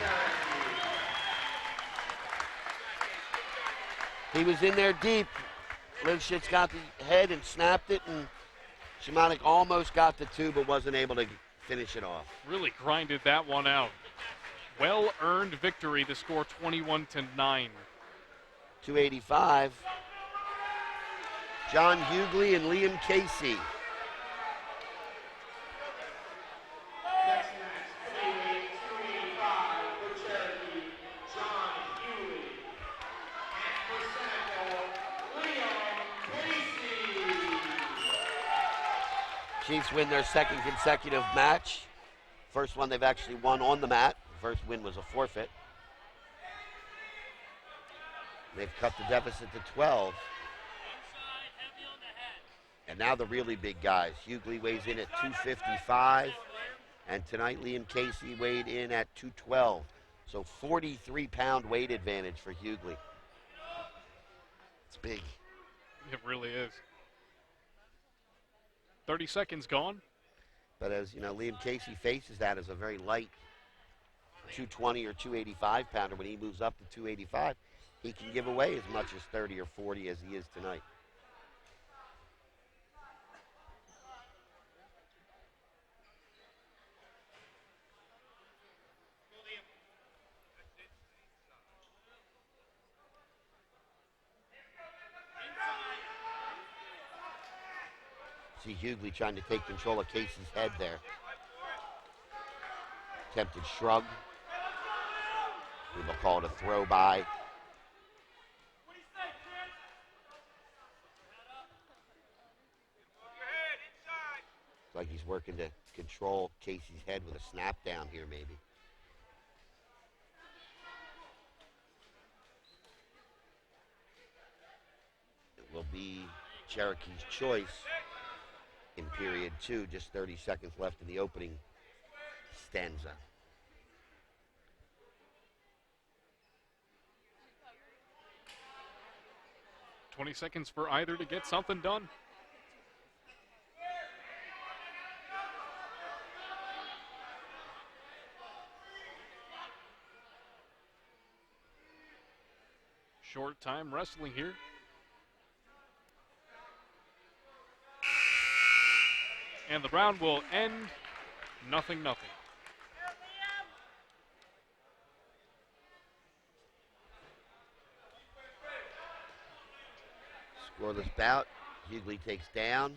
He was in there deep. Lipschitz got the head and snapped it, and Shimonik almost got the 2, but wasn't able to finish it off. Really grinded that one out. Well-earned victory, the score 21-9. 285. John Hughley and Liam Casey. Next match, heavyweight 285 for Cherokee, John Hughley. And for Seneca, Liam Casey. Chiefs win their second consecutive match. First one they've actually won on the mat. First win was a forfeit. They've cut the deficit to 12. And now the really big guys. Hughley weighs in at 255. And tonight Liam Casey weighed in at 212. So 43-pound weight advantage for Hughley. It's big. It really is. 30 seconds gone. But as you know, Liam Casey faces that as a very light 220 or 285 pounder. When he moves up to 285, he can give away as much as 30 or 40 as he is tonight. See Hughley trying to take control of Casey's head there. Attempted shrug. We will call it a throw by. It's like he's working to control Casey's head with a snap down here maybe. It will be Cherokee's choice in period 2, just 30 seconds left in the opening stanza. $20 seconds for either to get something done. Short time wrestling here. And the round will end 0-0. Scoreless bout. Hughley takes down.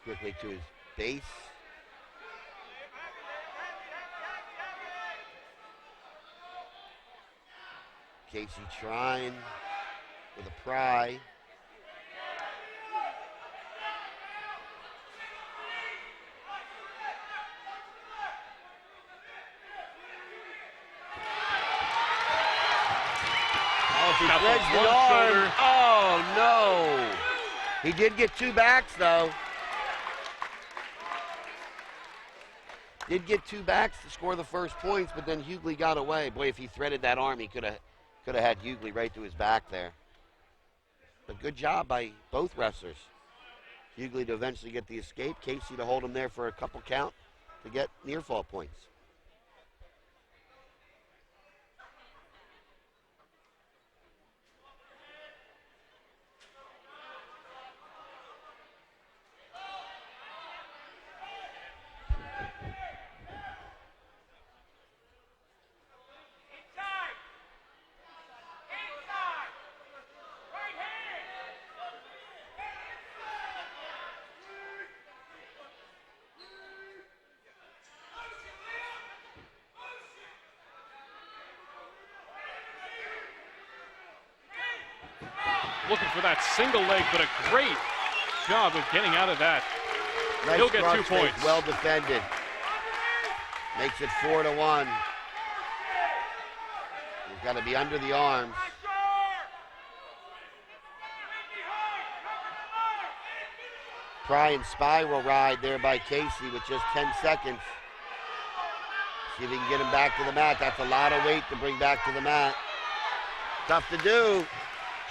quickly to his base. Casey trying with a pry. Oh, he Got the threads the one arm. shoulder. Oh, no. He did get 2 backs, though. Did get 2 backs to score the first points, but then Hughley got away. Boy, if he threaded that arm, he could have had Hughley right to his back there. But good job by both wrestlers. Hughley to eventually get the escape. Casey to hold him there for a couple count to get near fall points. Looking for that single leg, but a great job of getting out of that. Nice He'll get 2 cross face, points. well defended. Makes it 4-1. He's got to be under the arms. Pry and spiral ride there by Casey with just 10 seconds. See if he can get him back to the mat. That's a lot of weight to bring back to the mat. Tough to do.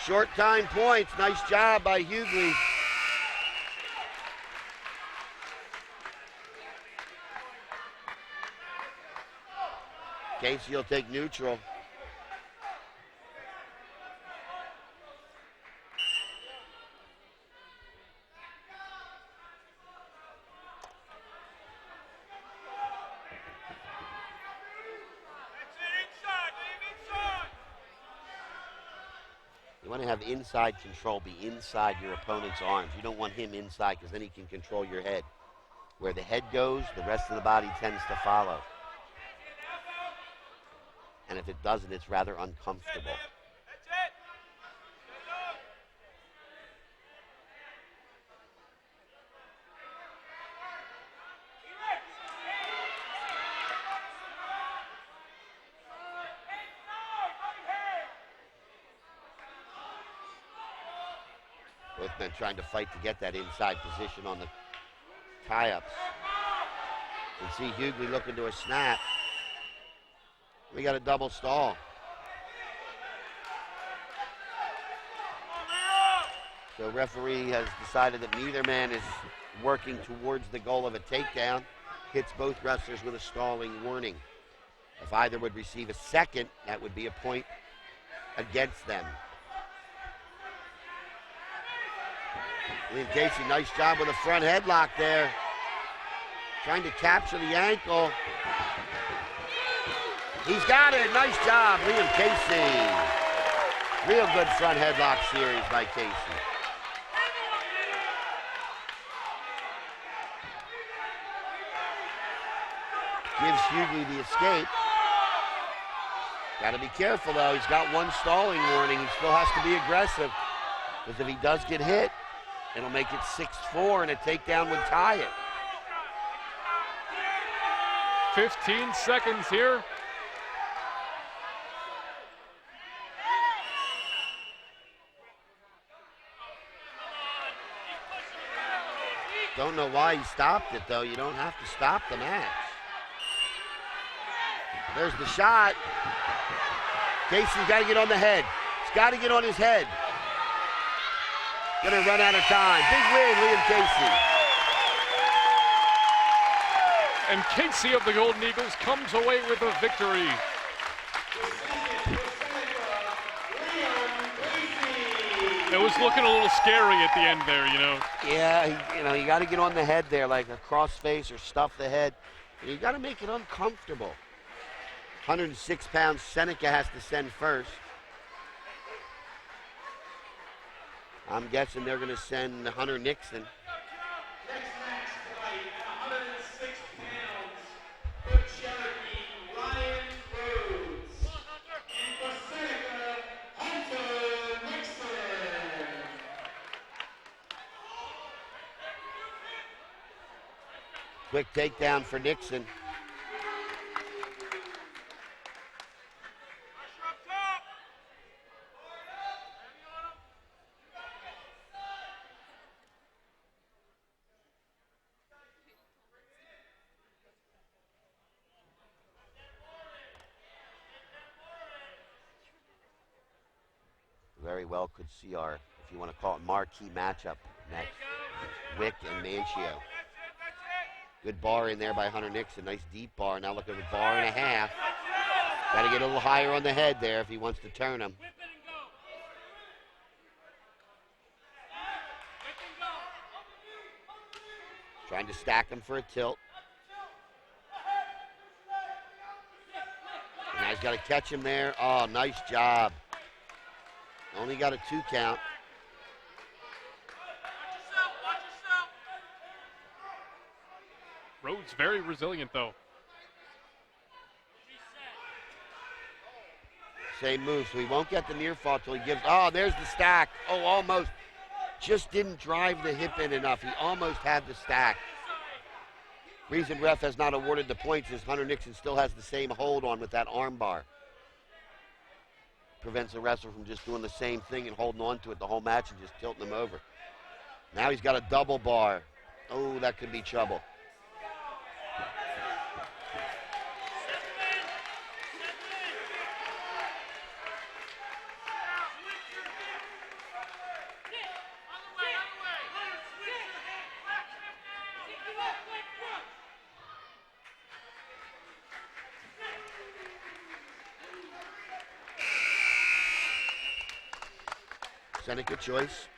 Short time points. Nice job by Hughley. Casey will take neutral. You want to have inside control, be inside your opponent's arms. You don't want him inside because then he can control your head. Where the head goes, the rest of the body tends to follow. And if it doesn't, it's rather uncomfortable. Both men trying to fight to get that inside position on the tie-ups. You can see Hughley looking to a snap. We got a double stall. So referee has decided that neither man is working towards the goal of a takedown. Hits both wrestlers with a stalling warning. If either would receive a second, that would be a point against them. Liam Casey, nice job with a front headlock there. Trying to capture the ankle. He's got it. Nice job, Liam Casey. Real good front headlock series by Casey. Gives Hughley the escape. Got to be careful, though. He's got one stalling warning. He still has to be aggressive. Because if he does get hit, it'll make it 6-4, and a takedown would tie it. 15 seconds here. Don't know why he stopped it, though. You don't have to stop the match. There's the shot. Casey's got to get on the head. He's got to get on his head. Gonna run out of time. Big win, Liam Casey. And Casey of the Golden Eagles comes away with a victory. It was looking a little scary at the end there, you know. Yeah, you got to get on the head there, like a cross face or stuff the head. And you got to make it uncomfortable. 106 pounds, Seneca has to send first. I'm guessing they're going to send Hunter Nixon. Quick takedown for Nixon. Very well could see our, if you want to call it, marquee matchup next. Wick and Manchio. Good bar in there by Hunter Nixon. Nice deep bar. Now look at a bar and a half. Got to get a little higher on the head there if he wants to turn him. Trying to stack him for a tilt. And now he's got to catch him there. Oh, nice job. Only got a 2 count. Rhodes very resilient, though. Same move, so he won't get the near fall till he gives. Oh, there's the stack. Oh, almost. Just didn't drive the hip in enough. He almost had the stack. Reason ref has not awarded the points is Hunter Nixon still has the same hold on with that arm bar. Prevents the wrestler from just doing the same thing and holding on to it the whole match and just tilting him over. Now he's got a double bar. Oh, that could be trouble. Seneca choice.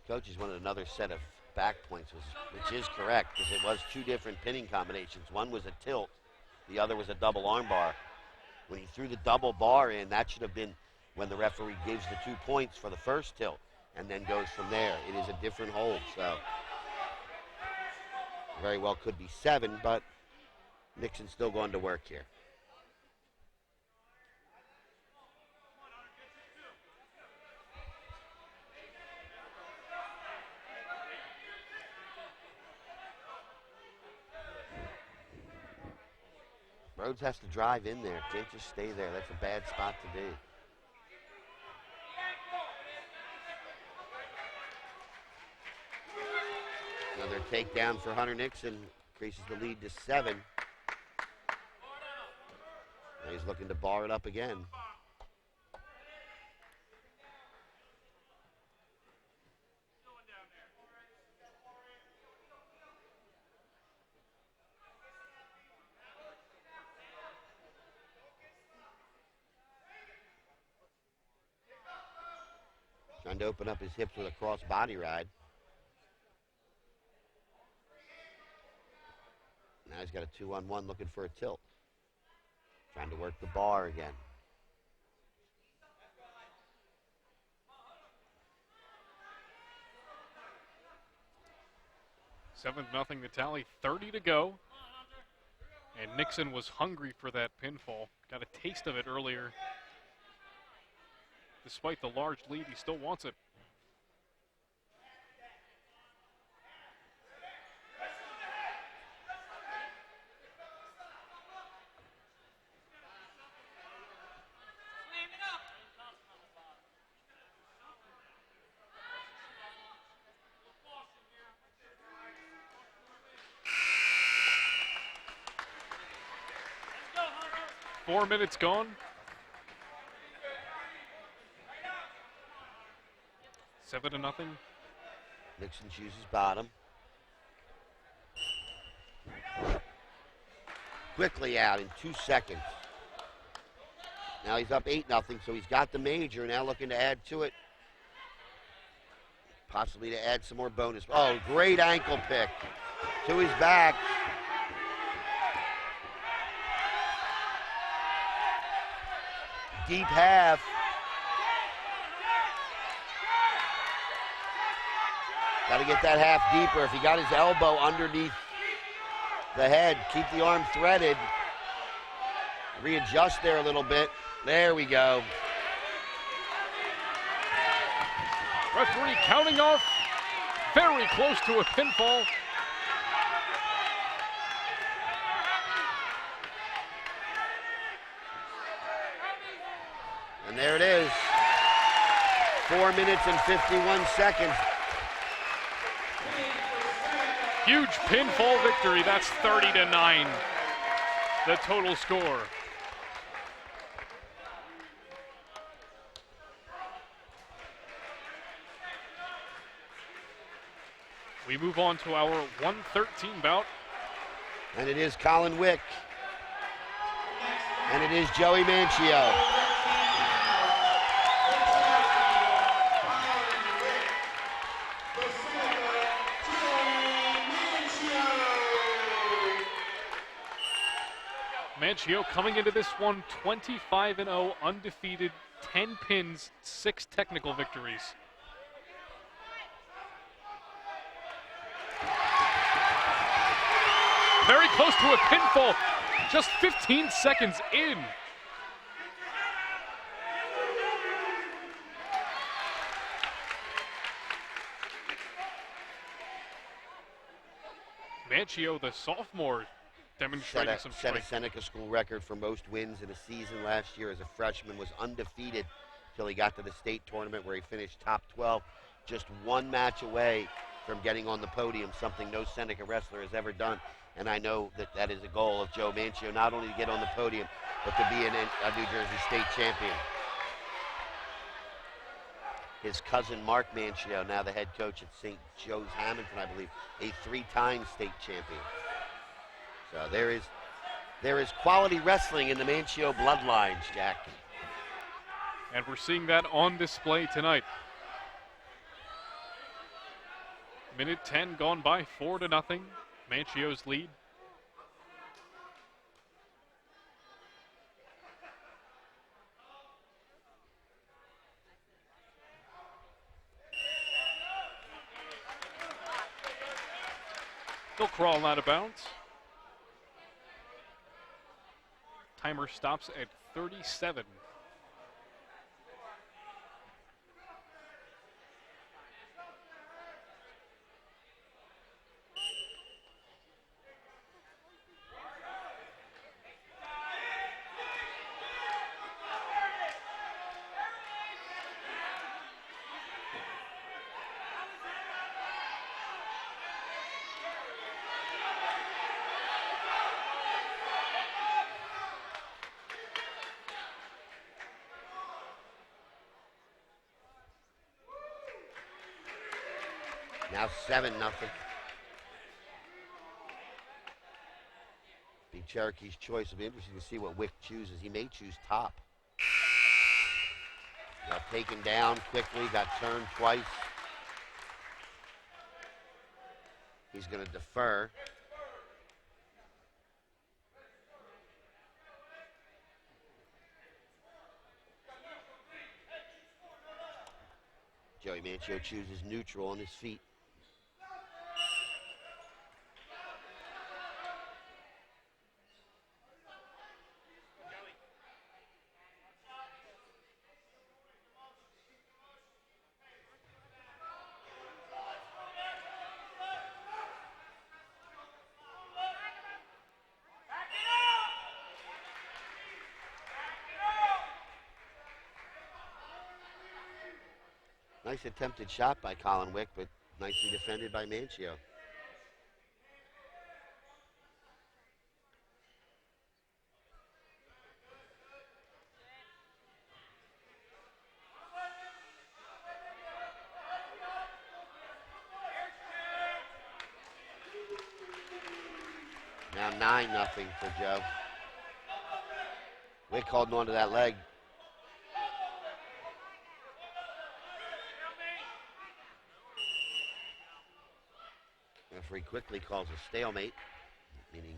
Coaches wanted another set of back points, which is correct because it was 2 different pinning combinations. One was a tilt, the other was a double arm bar. When he threw the double bar in, that should have been when the referee gives the 2 points for the first tilt and then goes from there. It is a different hold, so very well could be 7, but Nixon's still going to work here. Rhodes has to drive in there. Can't just stay there. That's a bad spot to be. Another takedown for Hunter Nixon. Increases the lead to 7. Now he's looking to bar it up again. Trying to open up his hips with a cross body ride. Now he's got a 2-on-1 looking for a tilt. Trying to work the bar again. Seventh nothing the tally, 30 to go. And Nixon was hungry for that pinfall. Got a taste of it earlier. Despite the large lead, he still wants it. Four minutes gone. 7-0. Nixon chooses bottom. Quickly out in 2 seconds. Now he's up 8-0, so he's got the major. Now looking to add to it. Possibly to add some more bonus. Oh, great ankle pick to his back. Deep half. Got to get that half deeper. If he got his elbow underneath the head, keep the arm threaded. Readjust there a little bit. There we go. Referee counting off. Very close to a pinfall. And there it is. 4 minutes and 51 seconds. Huge pinfall victory. That's 30-9. The total score. We move on to our 113 bout. And it is Colin Wick. And it is Joey Manchio. Manchio coming into this one 25-0, undefeated, 10 pins, 6 technical victories. Very close to a pinfall, just 15 seconds in. Manchio, the sophomore, demonstrating some Set a strength. Seneca school record for most wins in a season last year as a freshman, was undefeated until he got to the state tournament where he finished top 12, just one match away from getting on the podium, something no Seneca wrestler has ever done. And I know that that is a goal of Joe Manchio, not only to get on the podium, but to be a New Jersey state champion. His cousin Mark Manchio, now the head coach at St. Joe's Hamilton, I believe, a 3-time state champion. So there is quality wrestling in the Manchio bloodlines, Jack. And we're seeing that on display tonight. Minute 10 gone by, 4-0. Manchio's lead. Still crawling out of bounds. Timer stops at 37. Now 7-0. Be Cherokee's choice. It'll be interesting to see what Wick chooses. He may choose top. Got taken down quickly, got turned twice. He's going to defer. Joey Manchio chooses neutral on his feet. Nice attempted shot by Colin Wick, but nicely defended by Manchio. Now 9-0 for Joe. Wick holding on to that leg. Referee quickly calls a stalemate, meaning,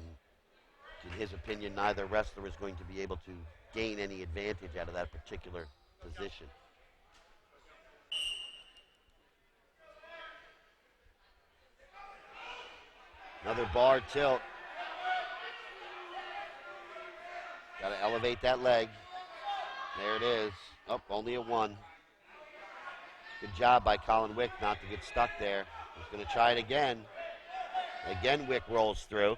in his opinion, neither wrestler is going to be able to gain any advantage out of that particular position. Another bar tilt. Got to elevate that leg. There it is. Oh, only a 1. Good job by Colin Wick not to get stuck there. He's going to try it again. Again, Wick rolls through.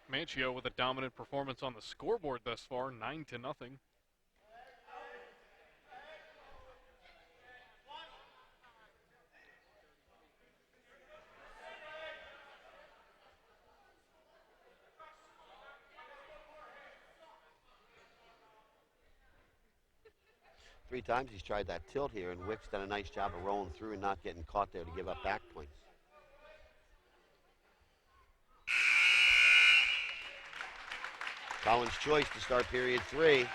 Manchio with a dominant performance on the scoreboard thus far, 9-0. 3 times he's tried that tilt here, and Wick's done a nice job of rolling through and not getting caught there to give up back points. Colin's choice to start period 3.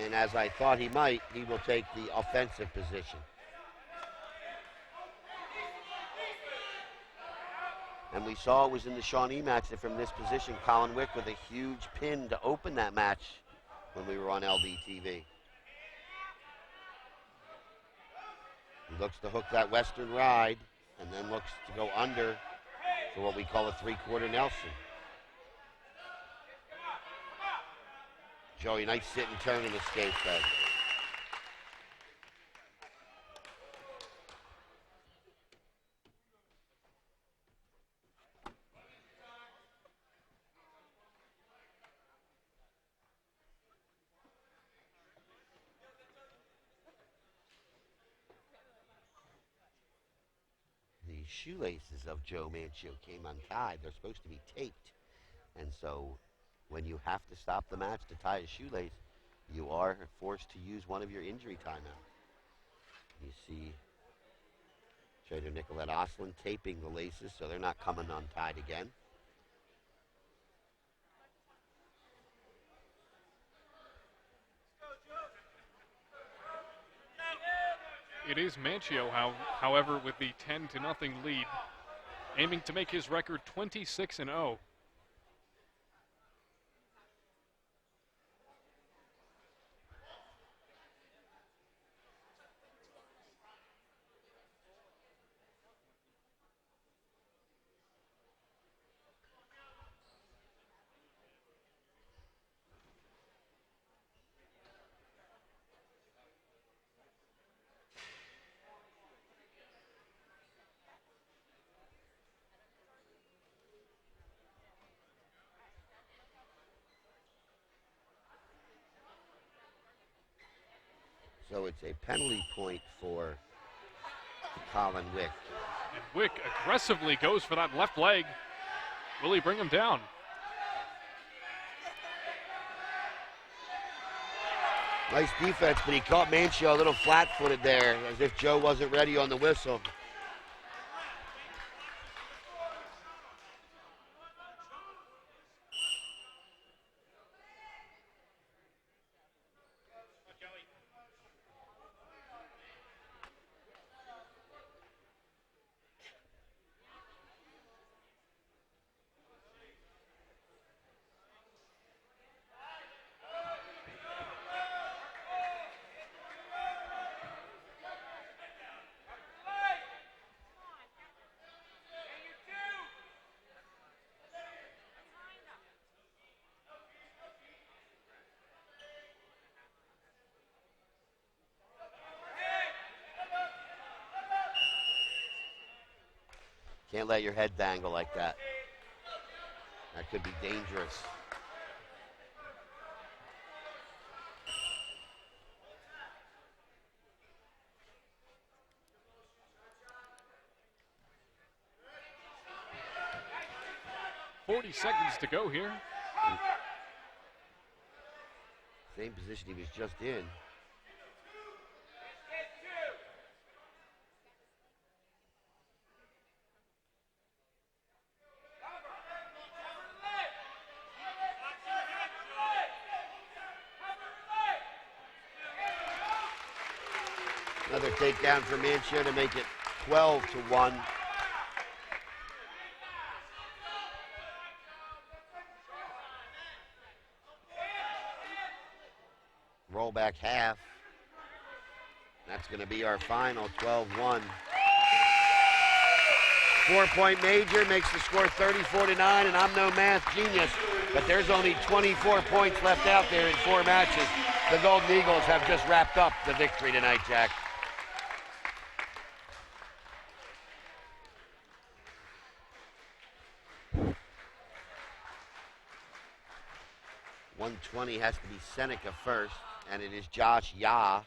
And as I thought he might, he will take the offensive position. And we saw it was in the Shawnee match that from this position, Colin Wick with a huge pin to open that match when we were on LDTV. He looks to hook that Western ride and then looks to go under for what we call a 3-quarter Nelson. Joey, nice sit and turn and escape there. The shoelaces of Joe Manchio came untied. They're supposed to be taped. And so when you have to stop the match to tie a shoelace, you are forced to use one of your injury timeouts. You see Trader Nicolette Oslin taping the laces so they're not coming untied again. It is Manchio, however, with the 10-0 lead, aiming to make his record 26-0. So it's a penalty point for Colin Wick. And Wick aggressively goes for that left leg. Will he bring him down? Nice defense, but he caught Manchio a little flat-footed there, as if Joe wasn't ready on the whistle. Can't let your head dangle like that. That could be dangerous. .40 seconds to go here. Same position he was just in. Another takedown for Manchio to make it 12-1. Rollback half. That's going to be our final, 12-1. 4-point major makes the score 34-9, and I'm no math genius, but there's only 24 points left out there in 4 matches. The Golden Eagles have just wrapped up the victory tonight, Jack. .120 has to be Seneca first, and it is Josh Yah.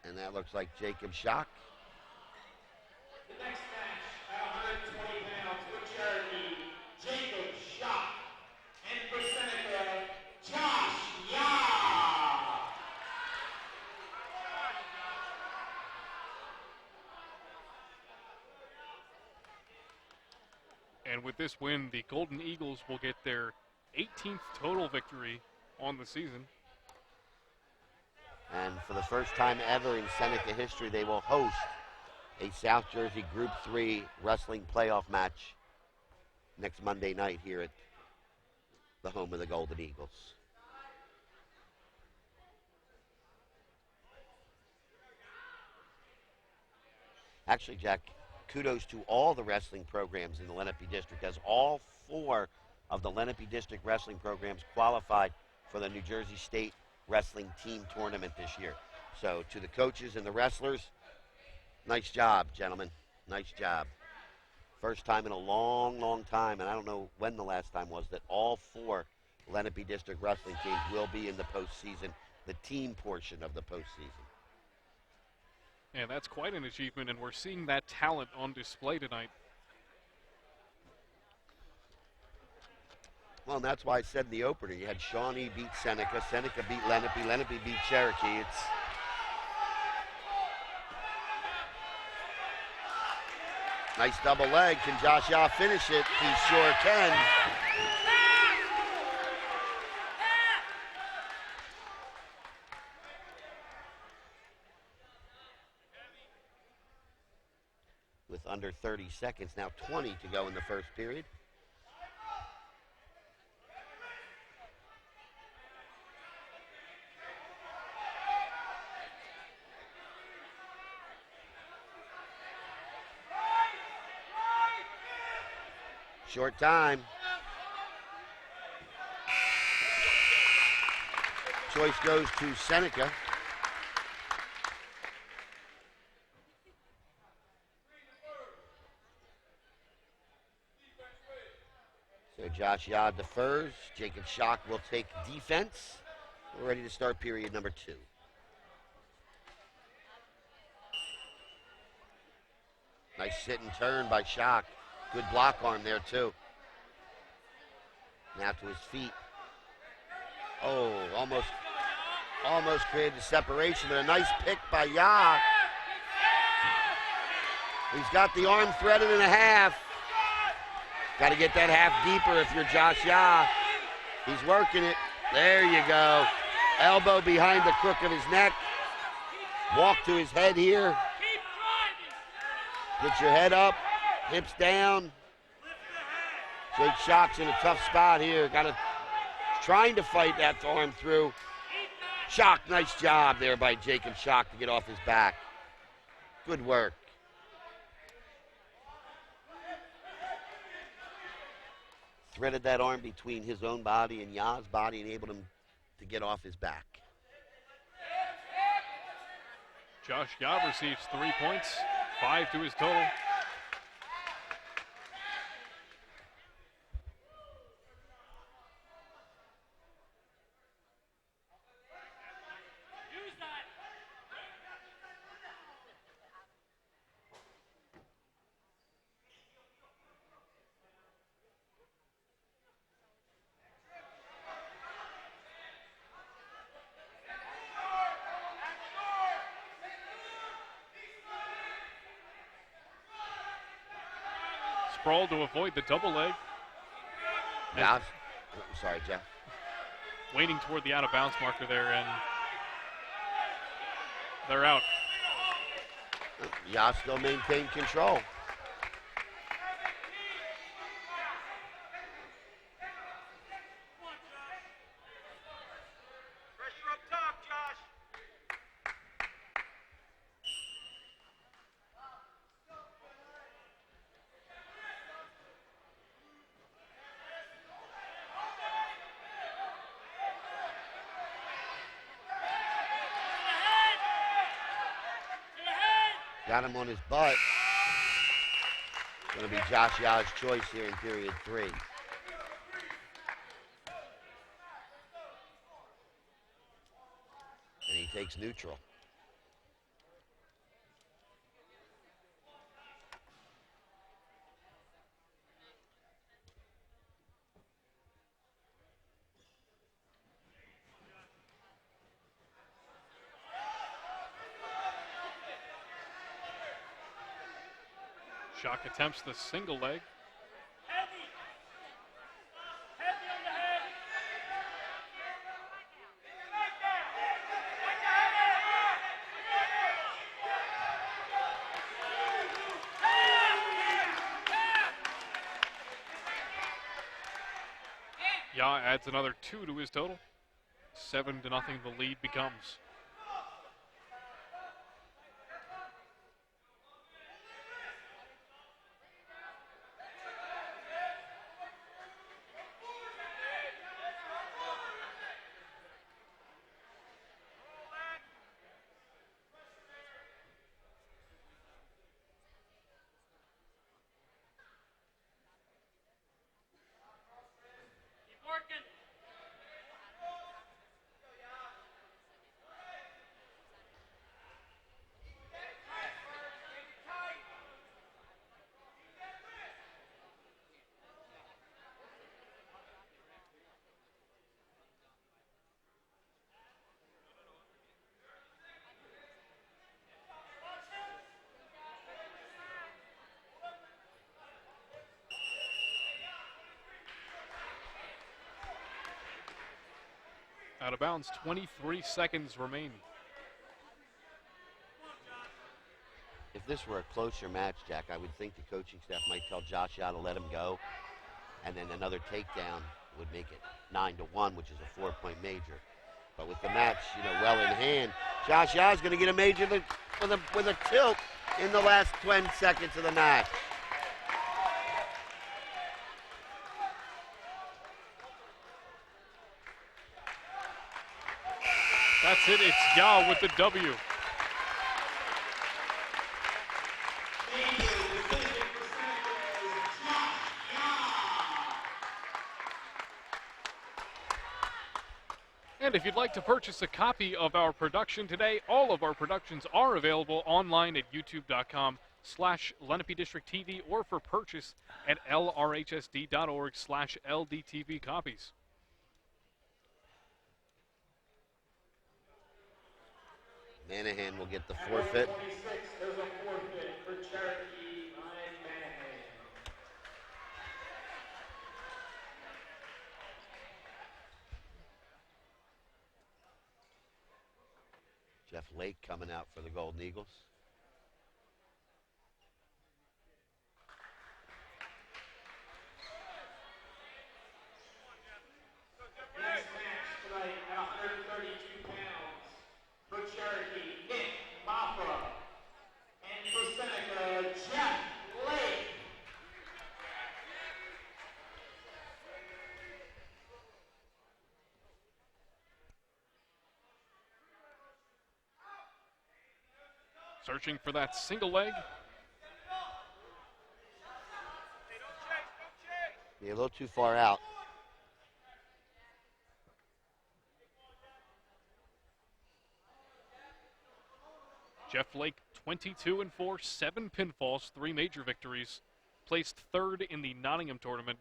And that looks like Jacob Schock. The next match at 120 pounds for Cherokee, Jacob Schock. And for Seneca, Josh Yah. And with this win, the Golden Eagles will get their 18th total victory on the season. And for the first time ever in Seneca history, they will host a South Jersey Group 3 wrestling playoff match next Monday night here at the home of the Golden Eagles. Actually, Jack, kudos to all the wrestling programs in the Lenape District, as all 4 of the Lenape District wrestling programs qualified for the New Jersey State Wrestling Team Tournament this year. So to the coaches and the wrestlers, nice job, gentlemen. Nice job. First time in a long, long time, and I don't know when the last time was, that all 4 Lenape District wrestling teams will be in the postseason, the team portion of the postseason. And that's quite an achievement, and we're seeing that talent on display tonight. Well, and that's why I said in the opener, you had Shawnee beat Seneca, Seneca beat Lenape, Lenape beat Cherokee. It's nice double leg. Can Josh Yah finish it? He sure can. With under 30 seconds, now 20 to go in the first period. Short time. Choice goes to Seneca. So Josh Yah defers. Jacob Schock will take defense. We're ready to start period number 2. Nice sit and turn by Schock. Good block arm there, too. Now to his feet. Oh, almost created the separation, but a nice pick by Yah. He's got the arm threaded in a half. Got to get that half deeper if you're Josh Yah. He's working it. There you go. Elbow behind the crook of his neck. Walk to his head here. Get your head up. Hips down. Jake Schock's in a tough spot here. Trying to fight that arm through. Schock, nice job there by Jacob Schock to get off his back. Good work. Threaded that arm between his own body and Yah's body, enabled him to get off his back. Josh Yah receives 3 points, 5 to his total. Sprawl to avoid the double leg. Yeah, I'm sorry, Jeff. Waiting toward the out of bounds marker there, and They're out. Josh still maintained control. Got him on his butt. It's going to be Josh Yah's choice here in period 3. And he takes neutral. Shock attempts the single leg. Yah adds another 2 to his total. 7-0 the lead becomes. Out of bounds, 23 seconds remain. If this were a closer match, Jack, I would think the coaching staff might tell Josh Yah to let him go, and then another takedown would make it 9-1, which is a 4-point major. But with the match, well in hand, Josh Yah is going to get a major with a tilt in the last 20 seconds of the match. That's it. It's Yah with the W. And if you'd like to purchase a copy of our production today, all of our productions are available online at youtube.com/Lenape District TV or for purchase at lrhsd.org/LDTV copies. Manahan will get the forfeit. 26, there's a forfeit for Cherokee, Ryan Manahan. Jeff Lake coming out for the Golden Eagles. Next match tonight at 132 pounds for Cherokee, Nick Mafra, and for Seneca, Jeff Lake. Searching for that single leg. Yeah, a little too far out. Jeff Lake, 22-4, 7 pinfalls, 3 major victories. Placed 3rd in the Nottingham tournament.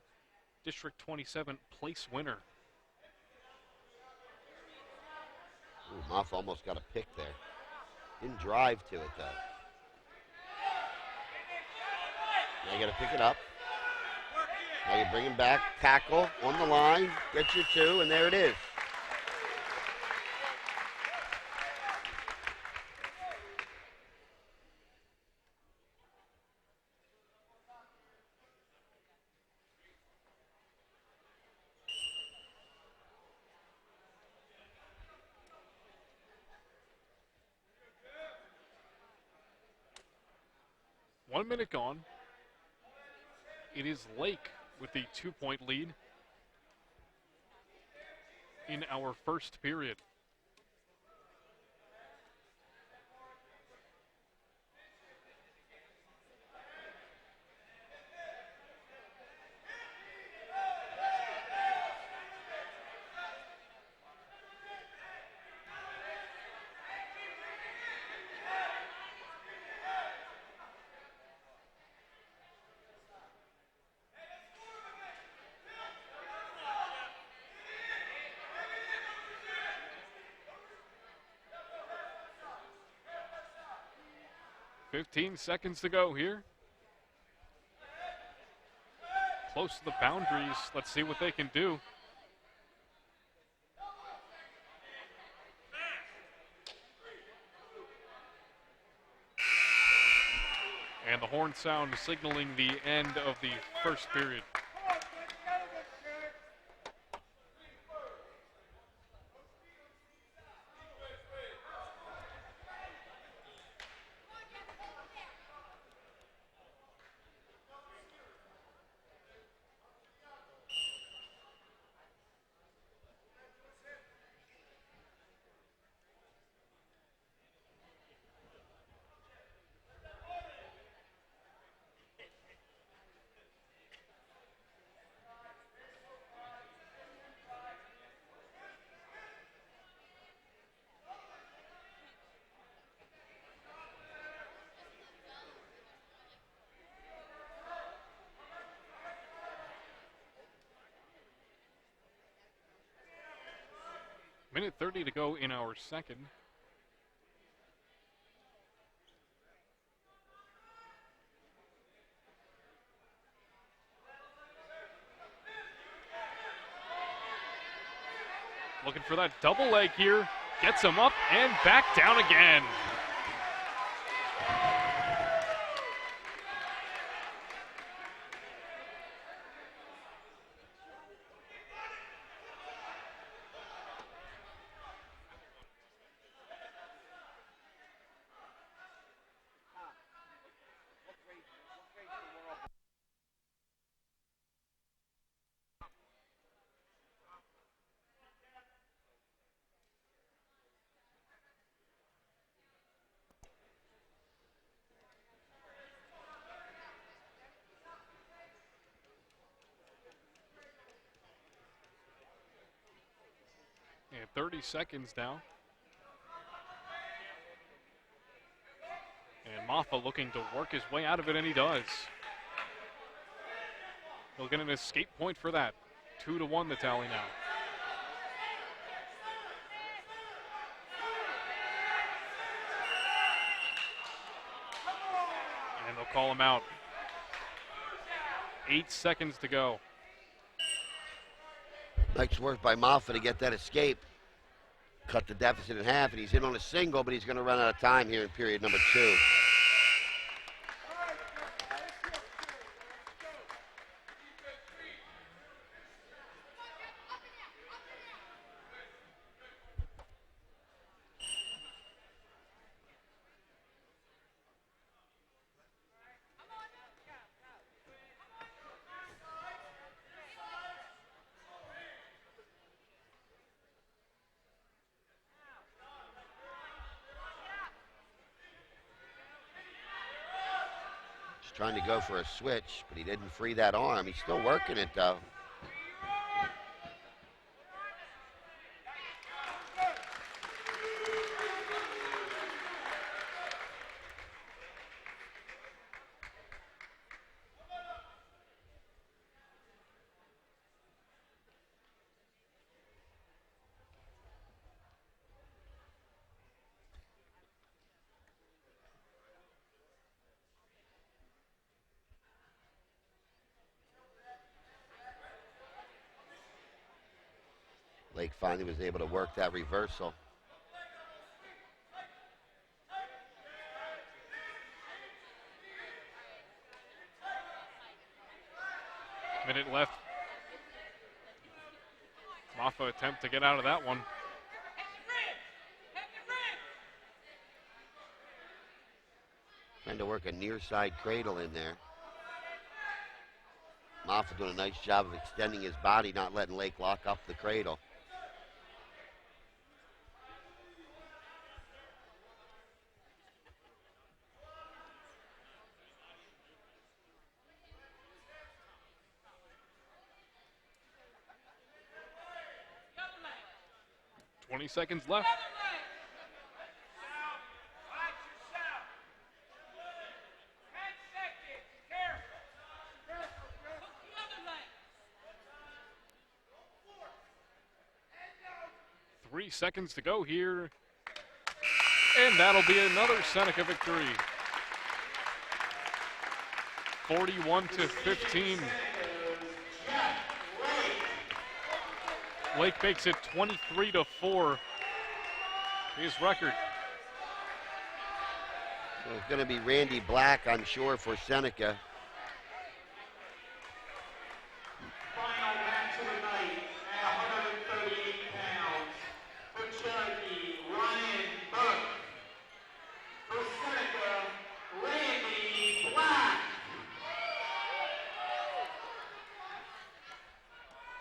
District 27 place winner. Ooh, Moff almost got a pick there. Didn't drive to it, though. Now you got to pick it up. Now you bring him back, tackle on the line, get your 2, and there it is. 1 minute gone. It is Lake with the 2-point lead in our first period. "15 seconds to go here. Close to the boundaries. Let's see what they can do. And the horn sound signaling the end of the first period. Minute 30 to go in our second. Looking for that double leg here. Gets him up and back down again. And 30 seconds now. And Maffa looking to work his way out of it, and he does. He'll get an escape point for that. 2-1 the tally now. And they'll call him out. 8 seconds to go. Nice work by Maffa to get that escape. Cut the deficit in half, and he's in on a single, but he's going to run out of time here in period number 2. Trying to go for a switch, but he didn't free that arm. He's still working it, though. Lake finally was able to work that reversal. Minute left. Maffa attempt to get out of that one. Trying to work a near side cradle in there. Moffett doing a nice job of extending his body, not letting Lake lock up the cradle. Twenty seconds left. Three seconds to go here. And that'll be another Seneca victory. 41-15. Lake makes it 23-4. His record. So it's going to be Randy Black, I'm sure, for Seneca. Final match of the night at 138 pounds. For Cherokee, Ryan Burke. For Seneca, Randy Black.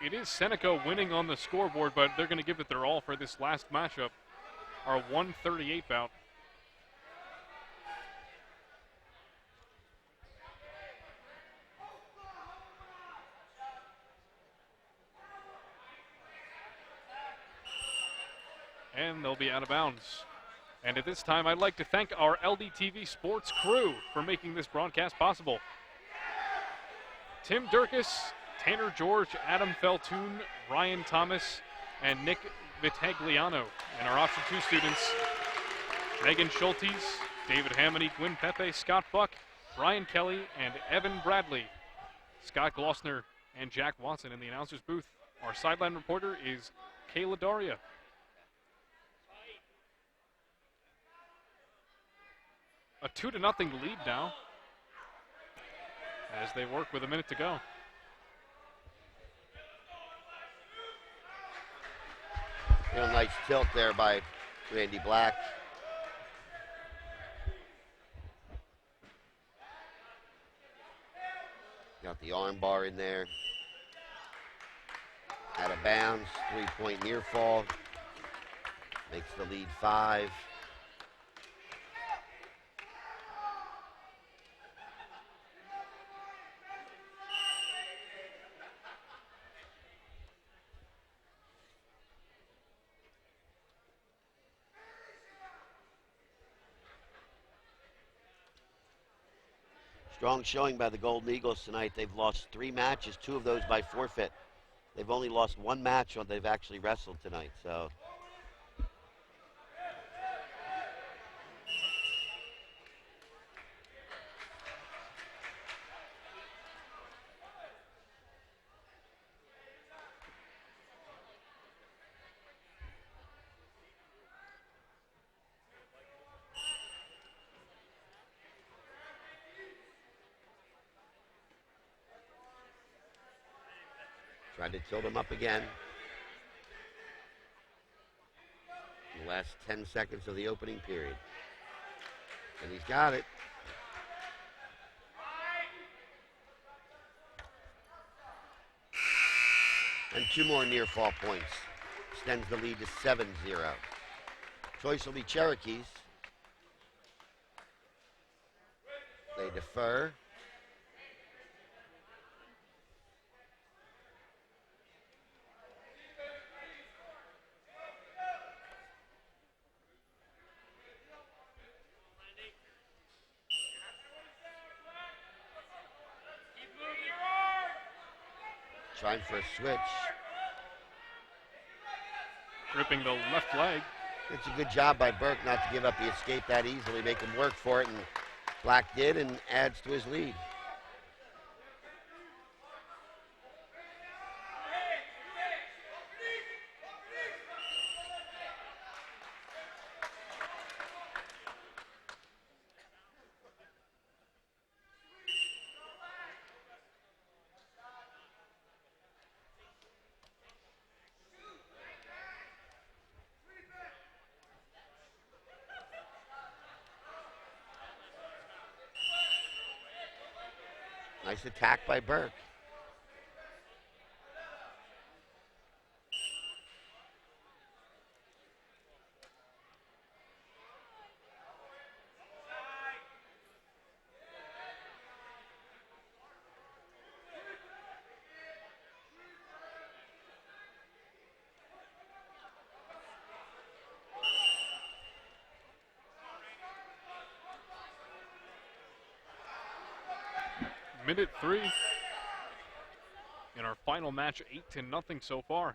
It is Seneca winning on the scoreboard, but they're going to give it their all for this last matchup. Our 138 bout. And they'll be out of bounds. And at this time, I'd like to thank our LDTV sports crew for making this broadcast possible. Tim Durkis, Tanner George, Adam Feltoon, Ryan Thomas, and Nick Vitagliano. And our Option 2 students, Megan Schultes, David Hamony, Gwyn Pepe, Scott Buck, Brian Kelly, and Evan Bradley. Scott Glossner and Jack Watson in the announcer's booth. Our sideline reporter is Kayla Daria. A 2-0 lead now as they work with a minute to go. Real nice tilt there by Randy Black. Got the arm bar in there. Out of bounds, 3-point near fall. Makes the lead 5. Strong showing by the Golden Eagles tonight. They've lost 3 matches, 2 of those by forfeit. They've only lost 1 match when they've actually wrestled tonight, so. Tried to tilt him up again. In the last 10 seconds of the opening period. And he's got it. And 2 more near fall points. Extends the lead to 7-0. Choice will be Cherokee's. They defer. Trying for a switch. Gripping the left leg. It's a good job by Burke not to give up the escape that easily, make him work for it, and Black did and adds to his lead. Nice attack by Burke. Minute 3 in our final match, 8-0 so far.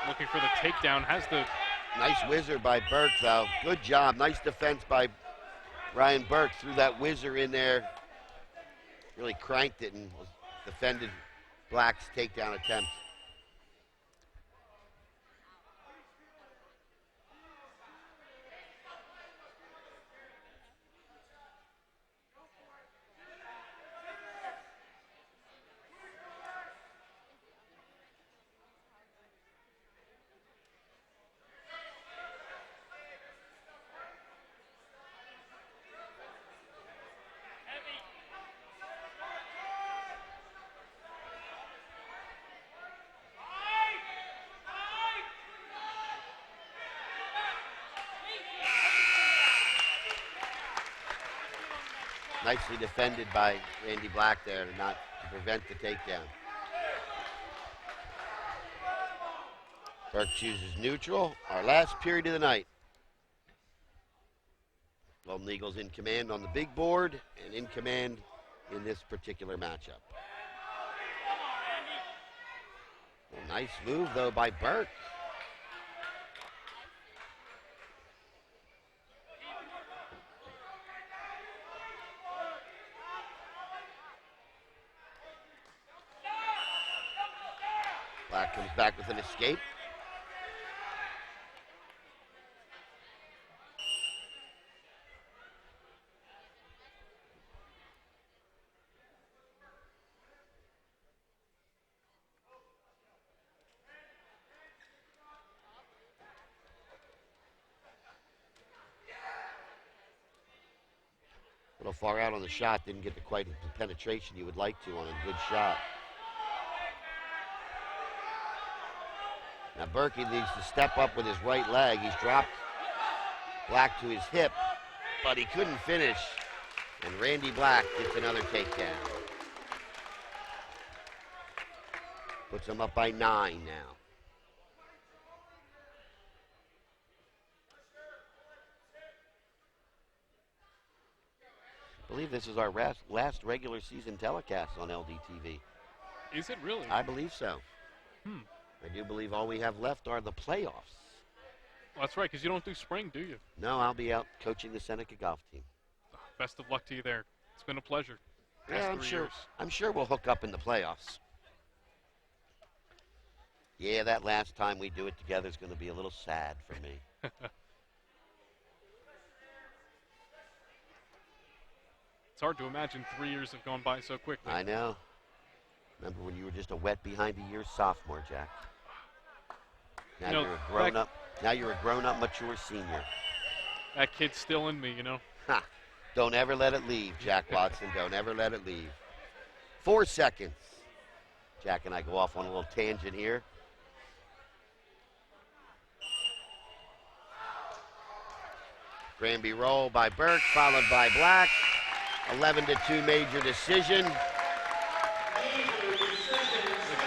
Looking for the takedown, has the... Nice whizzer by Burke, though. Good job. Nice defense by Ryan Burke. Threw that whizzer in there. Really cranked it and defended Black's takedown attempt. Nicely defended by Randy Black there to prevent the takedown. Burke chooses neutral. Our last period of the night. Golden Eagles in command on the big board and in command in this particular matchup. A nice move, though, by Burke. Black comes back with an escape. A little far out on the shot, didn't get quite the penetration you would like to on a good shot. Now Burke needs to step up with his right leg. He's dropped Black to his hip, but he couldn't finish. And Randy Black gets another takedown. Puts him up by 9 now. I believe this is our last regular season telecast on LDTV. Is it really? I believe so. I do believe all we have left are the playoffs. Well, that's right, because you don't do spring, do you? No, I'll be out coaching the Seneca golf team. Best of luck to you there. It's been a pleasure. Yeah, I'm sure we'll hook up in the playoffs. Yeah, that last time we do it together is going to be a little sad for me. It's hard to imagine 3 years have gone by so quickly. I know. Remember when you were just a wet behind the ears sophomore, Jack? Now you're a grown-up. Now you're a grown-up, mature senior. That kid's still in me, you know. Ha! Don't ever let it leave, Jack Watson. Don't ever let it leave. 4 seconds. Jack and I go off on a little tangent here. Granby roll by Burke, followed by Black. 11-2 major decision. The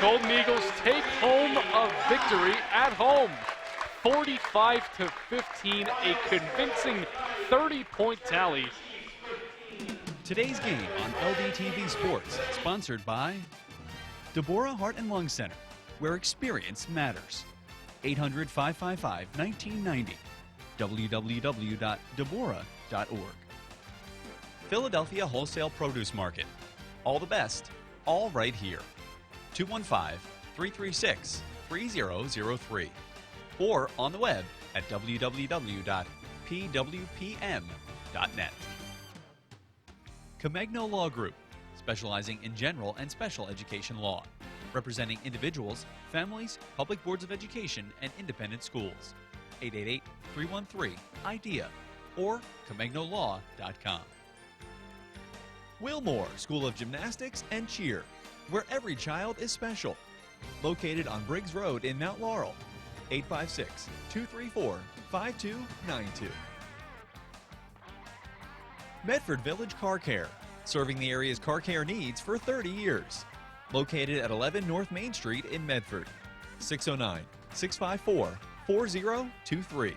Golden Eagles take home a victory at home. 45-15, a convincing 30-point tally. Today's game on LDTV Sports, sponsored by Deborah Heart and Lung Center, where experience matters. 800-555-1990. www.deborah.org. Philadelphia Wholesale Produce Market. All the best, all right here. 336-3003 or on the web at www.pwpm.net. Comegno Law Group, specializing in general and special education law, representing individuals, families, public boards of education, and independent schools. 888-313-IDEA or ComegnoLaw.com. Wilmore School of Gymnastics and Cheer, where every child is special. Located on Briggs Road in Mount Laurel. 856-234-5292. Medford Village Car Care, serving the area's car care needs for 30 years. Located at 11 North Main Street in Medford. 609-654-4023.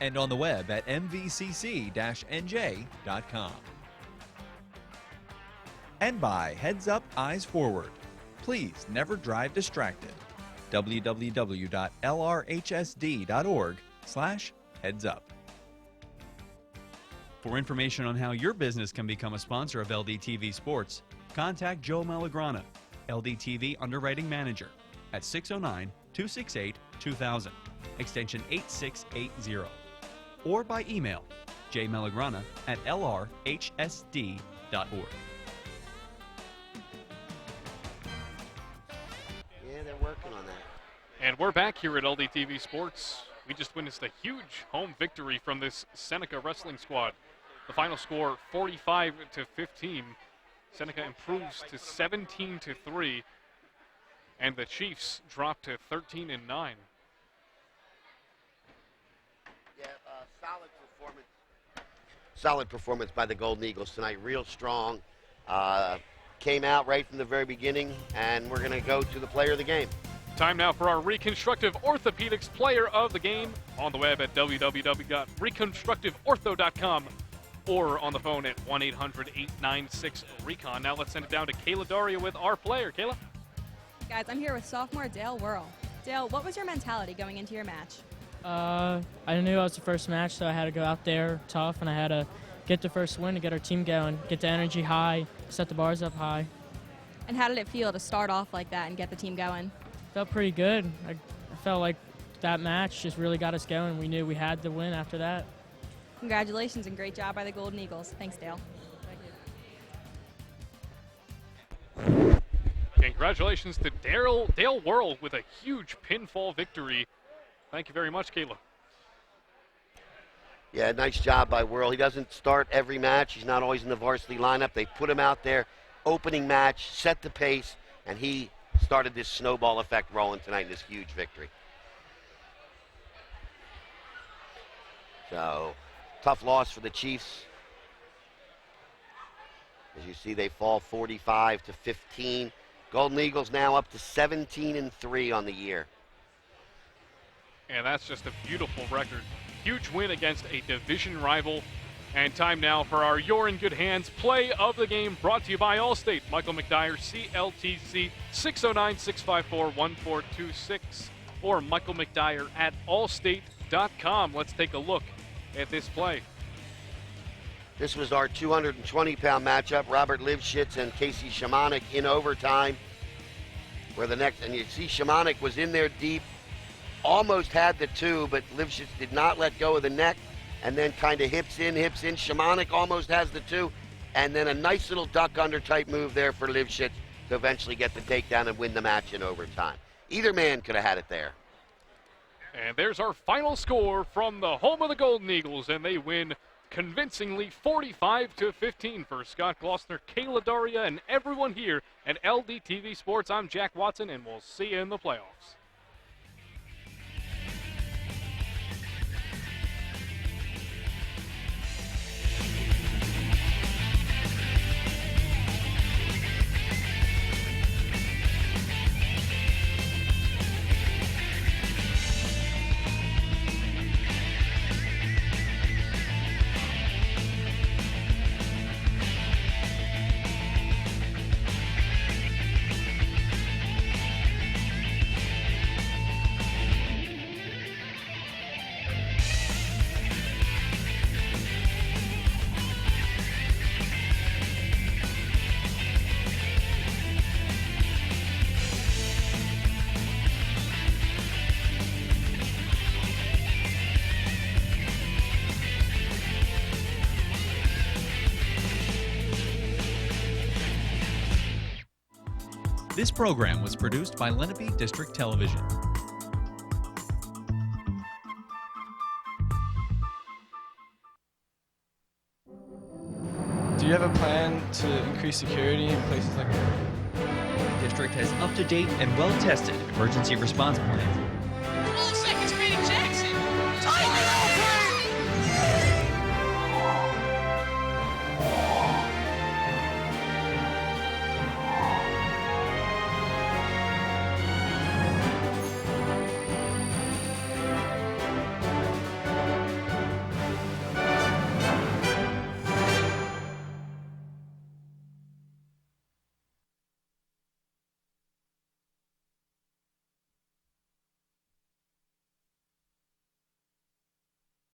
And on the web at mvcc-nj.com. And by Heads Up, Eyes Forward. Please never drive distracted. www.lrhsd.org/headsup. For information on how your business can become a sponsor of LDTV Sports, contact Joe Malagrana, LDTV Underwriting Manager, at 609-268-2000, extension 8680, or by email jmalagrana@lrhsd.org. Yeah, they're working on that. And we're back here at LDTV Sports. We just witnessed a huge home victory from this Seneca wrestling squad. The final score, 45-15. Seneca improves to 17-3, and the Chiefs drop to 13-9. Yeah, solid performance by the Golden Eagles tonight. Real strong. Came out right from the very beginning, and we're going to go to the player of the game. Time now for our Reconstructive Orthopedics Player of the Game on the web at www.reconstructiveortho.com or on the phone at 1-800-896-RECON. Now let's send it down to Kayla Daria with our player. Kayla? Guys, I'm here with sophomore Dale Worrell. Dale, what was your mentality going into your match? I knew it was the first match, so I had to go out there tough, and I had to get the first win to get our team going, get the energy high, set the bars up high. And how did it feel to start off like that and get the team going? Felt pretty good. I felt like that match just really got us going. We knew we had to win after that. Congratulations and great job by the Golden Eagles. Thanks, Dale. Congratulations to Dale Worrell with a huge pinfall victory. Thank you very much, Kayla. Yeah, nice job by Worrell. He doesn't start every match. He's not always in the varsity lineup. They put him out there, opening match, set the pace, and he started this snowball effect rolling tonight in this huge victory. So, tough loss for the Chiefs. As you see, they fall 45-15. Golden Eagles now up to 17-3 on the year. And that's just a beautiful record. Huge win against a division rival. And time now for our You're in Good Hands play of the game, brought to you by Allstate. Michael McDyer, CLTC, 609-654-1426, or Michael McDyer at allstate.com. Let's take a look at this play. This was our 220-pound matchup, Robert Livschitz and Casey Shamanik in overtime. Where the next, and you see Shamanik was in there deep, almost had the two, but Livschitz did not let go of the neck, and then kind of hips in. Shamanik almost has the two, and then a nice little duck under type move there for Livschitz to eventually get the takedown and win the match in overtime. Either man could have had it there. And there's our final score from the home of the Golden Eagles, and they win convincingly 45-15 for Scott Glossner, Kayla Daria, and everyone here at LDTV Sports. I'm Jack Watson, and we'll see you in the playoffs. This program was produced by Lenape District Television. Do you have a plan to increase security in places like that? The district has up-to-date and well-tested emergency response plans